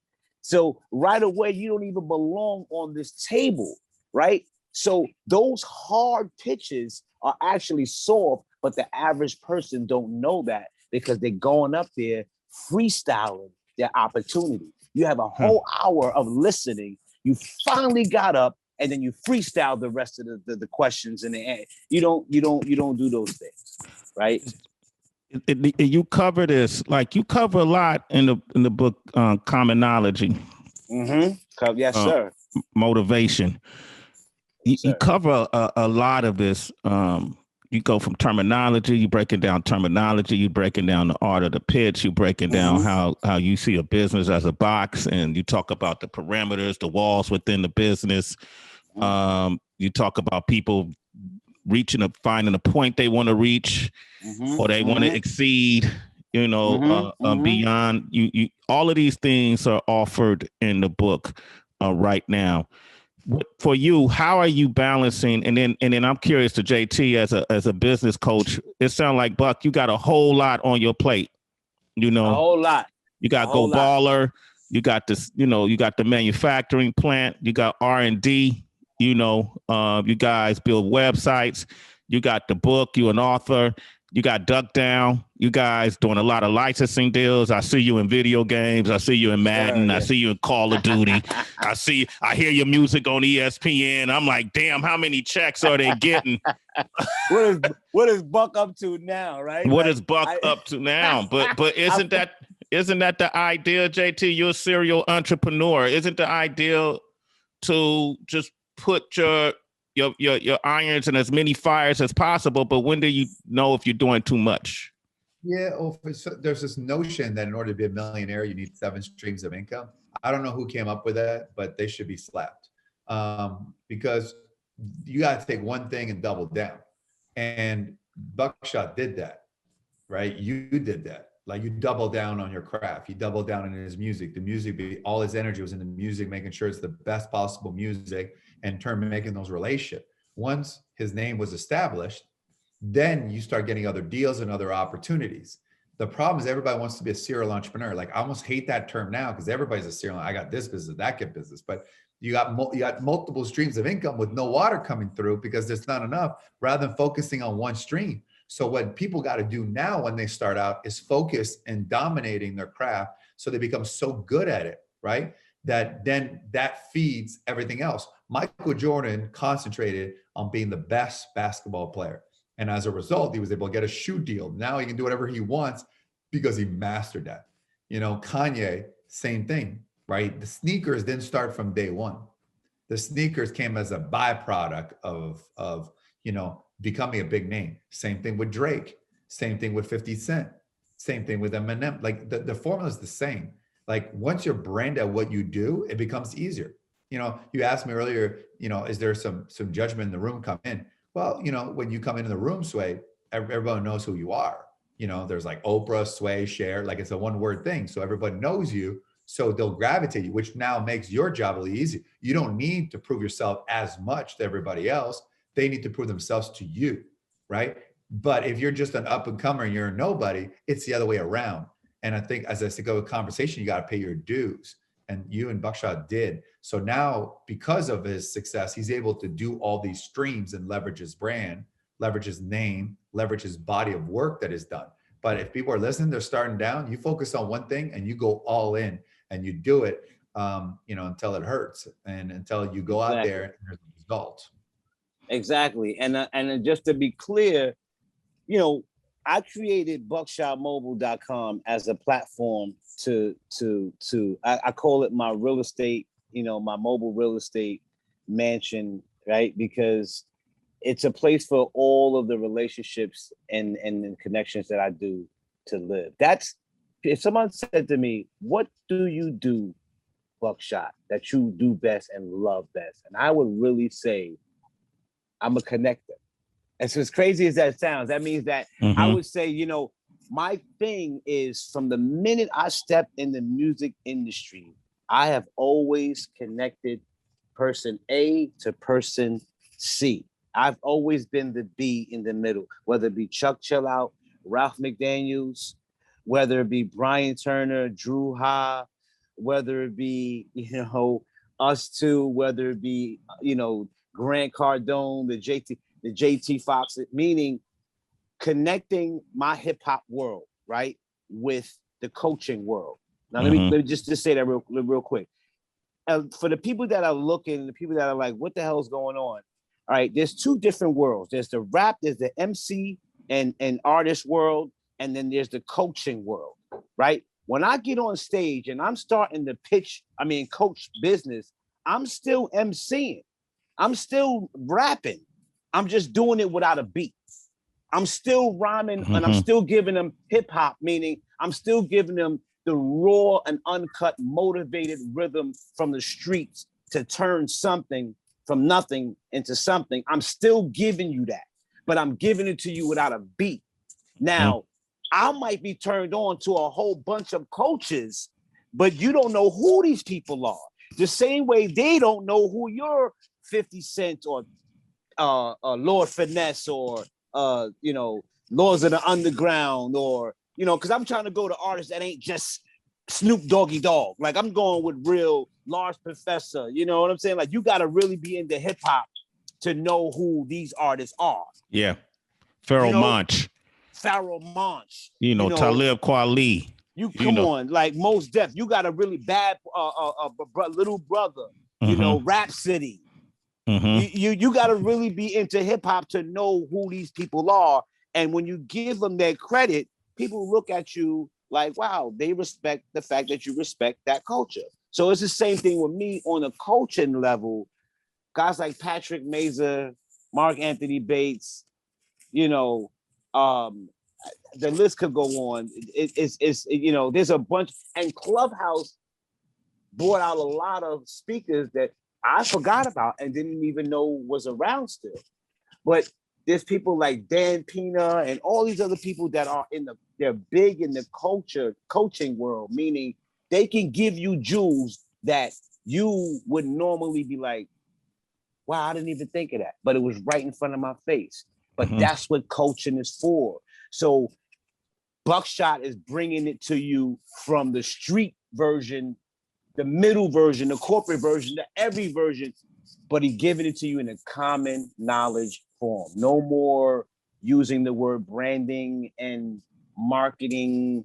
So right away, you don't even belong on this table, right? So those hard pitches are actually soft, but the average person don't know that because they're going up there freestyling their opportunity. You have a whole hour of listening. You finally got up and then you freestyle the rest of the questions in the end. You don't do those things, right? You cover this, like you cover a lot in the book, Commonology. Mm-hmm. Yes, sir. Motivation. You cover a lot of this. You go from terminology, you breaking down terminology, you breaking down the art of the pitch, you breaking down how you see a business as a box, and you talk about the parameters, the walls within the business. You talk about people reaching finding a point they want to reach, or they want to exceed, you know, beyond. You all of these things are offered in the book right now. For you, how are you balancing? And then I'm curious to JT as a business coach. It sounds like, Buck, you got a whole lot on your plate. You know, a whole lot. You got Go Baller. You got this. You know, you got the manufacturing plant. You got R&D. You know, you guys build websites. You got the book. You an author. You got Duck Down. You guys doing a lot of licensing deals. I see you in video games. I see you in Madden. I see you in Call of Duty. I hear your music on ESPN. I'm like, damn, how many checks are they getting? What is Buck up to now, right? What is Buck up to now? But isn't that the idea, JT? You're a serial entrepreneur. Isn't the ideal to just put your irons in as many fires as possible, but when do you know if you're doing too much? Yeah, there's this notion that in order to be a millionaire, you need 7 streams of income. I don't know who came up with that, but they should be slapped, because you got to take one thing and double down. And Buckshot did that, right? You did that. Like, you double down on your craft. He doubled down on his music. The music, all his energy was in the music, making sure it's the best possible music, and in turn making those relationships. Once his name was established, then you start getting other deals and other opportunities. The problem is everybody wants to be a serial entrepreneur. Like, I almost hate that term now because everybody's a serial. I got this business, that get business, but you got multiple streams of income with no water coming through because there's not enough, rather than focusing on one stream. So what people got to do now when they start out is focus and dominating their craft so they become so good at it, right? That then that feeds everything else. Michael Jordan concentrated on being the best basketball player. And as a result, he was able to get a shoe deal. Now he can do whatever he wants because he mastered that. You know, Kanye, same thing, right? The sneakers didn't start from day one. The sneakers came as a byproduct of you know, becoming a big name. Same thing with Drake. Same thing with 50 Cent. Same thing with Eminem. Like the formula is the same. Like, once you're brand at what you do, it becomes easier. You know, you asked me earlier, you know, is there some judgment in the room come in? Well, you know, when you come into the room, Sway, everyone knows who you are. You know, there's like Oprah, Sway, Cher, like it's a one word thing. So everybody knows you. So they'll gravitate you, which now makes your job really easy. You don't need to prove yourself as much to everybody else. They need to prove themselves to you, right? But if you're just an up and comer and you're a nobody, it's the other way around. And I think as I said, go with conversation, you got to pay your dues. And you and Buckshot did. So now, because of his success, he's able to do all these streams and leverage his brand, leverage his name, leverage his body of work that is done. But if people are listening, they're starting down, you focus on one thing and you go all in and you do it, until it hurts and until you go out there and there's a result. Exactly. And just to be clear, I created buckshotmobile.com as a platform I call it my real estate, my mobile real estate mansion, right? Because it's a place for all of the relationships and connections that I do to live. That's, if someone said to me, what do you do, Buckshot, that you do best and love best? And I would really say, I'm a connector. And so as crazy as that sounds, that means that I would say, my thing is from the minute I stepped in the music industry, I have always connected person A to person C. I've always been the B in the middle, whether it be Chuck Chillout, Ralph McDaniels, whether it be Brian Turner, Drew Ha, whether it be, us two, whether it be, Grant Cardone, the JT Foxx, meaning connecting my hip hop world, right, with the coaching world. Now, let me just say that real quick. For the people that are looking, the people that are like, what the hell is going on? All right, there's two different worlds. There's the rap, there's the MC and artist world, and then there's the coaching world, right? When I get on stage and I'm starting to coach business, I'm still MCing. I'm still rapping. I'm just doing it without a beat. I'm still rhyming and I'm still giving them hip hop, meaning I'm still giving them the raw and uncut, motivated rhythm from the streets to turn something from nothing into something. I'm still giving you that, but I'm giving it to you without a beat. Now, I might be turned on to a whole bunch of coaches, but you don't know who these people are. The same way they don't know who you're 50 Cent or Lord Finesse or Laws of the Underground or because I'm trying to go to artists that ain't just Snoop Doggy Dogg. Like I'm going with real Large Professor. You know what I'm saying? Like you got to really be into hip hop to know who these artists are. Yeah, Pharoah Monch. Talib Kweli. Come on, like Mos Def. You got a really bad little brother. Rhapsody. You got to really be into hip hop to know who these people are. And when you give them their credit, people look at you like, wow, they respect the fact that you respect that culture. So it's the same thing with me on a coaching level. Guys like Patrick Mazer, Mark Anthony Bates, the list could go on. It's there's a bunch, and ClubHouse brought out a lot of speakers that I forgot about and didn't even know was around still. But there's people like Dan Pena and all these other people that are they're big in the coaching world, meaning they can give you jewels that you would normally be like, wow, I didn't even think of that. But it was right in front of my face. But that's what coaching is for. So Buckshot is bringing it to you from the street version, the middle version, the corporate version, the every version, but he's giving it to you in a common knowledge form. No more using the word branding and marketing,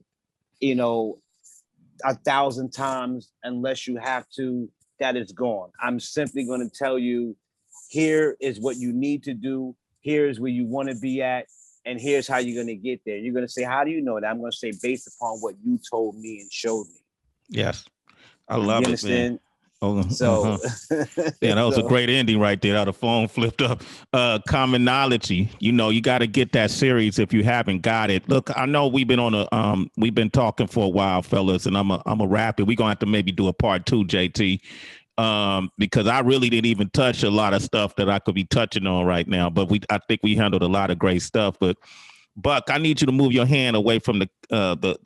1,000 times unless you have to, that is gone. I'm simply going to tell you, here is what you need to do. Here's where you want to be at. And here's how you're going to get there. You're going to say, how do you know that? I'm going to say, based upon what you told me and showed me. Yes. I love it, man. So yeah, that was a great ending right there. How the phone flipped up. Commonality. You got to get that series if you haven't got it. Look, I know we've been talking for a while, fellas, and I'm a wrap it. We're gonna have to maybe do a part 2, JT. Because I really didn't even touch a lot of stuff that I could be touching on right now. But I think we handled a lot of great stuff. But Buck, I need you to move your hand away from the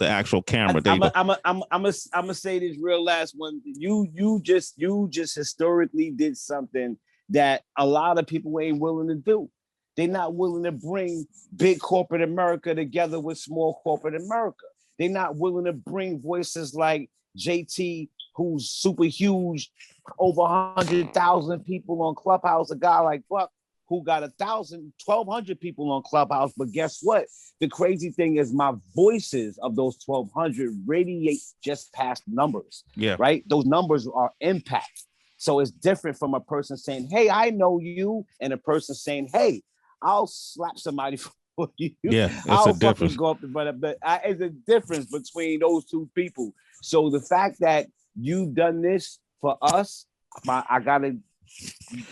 actual camera. I'm gonna say this real last one. You just historically did something that a lot of people ain't willing to do. They're not willing to bring big corporate America together with small corporate America. They're not willing to bring voices like JT, who's super huge, over 100,000 people on ClubHouse, a guy like Buck, who got 1,200 people on ClubHouse. But guess what? The crazy thing is my voices of those 1,200 radiate just past numbers. Yeah. Right? Those numbers are impact. So it's different from a person saying, hey, I know you, and a person saying, hey, I'll slap somebody for you. Yeah, I'll fucking go up the front. But it's a difference between those two people. So the fact that you've done this for us, I gotta.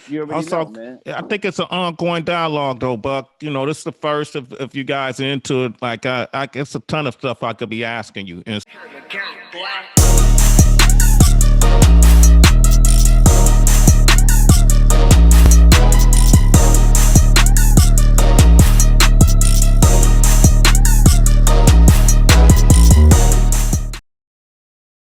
You already know, man. I think it's an ongoing dialogue, though, Buck. You know, this is the first if you guess are into it. Like, I guess a ton of stuff I could be asking you.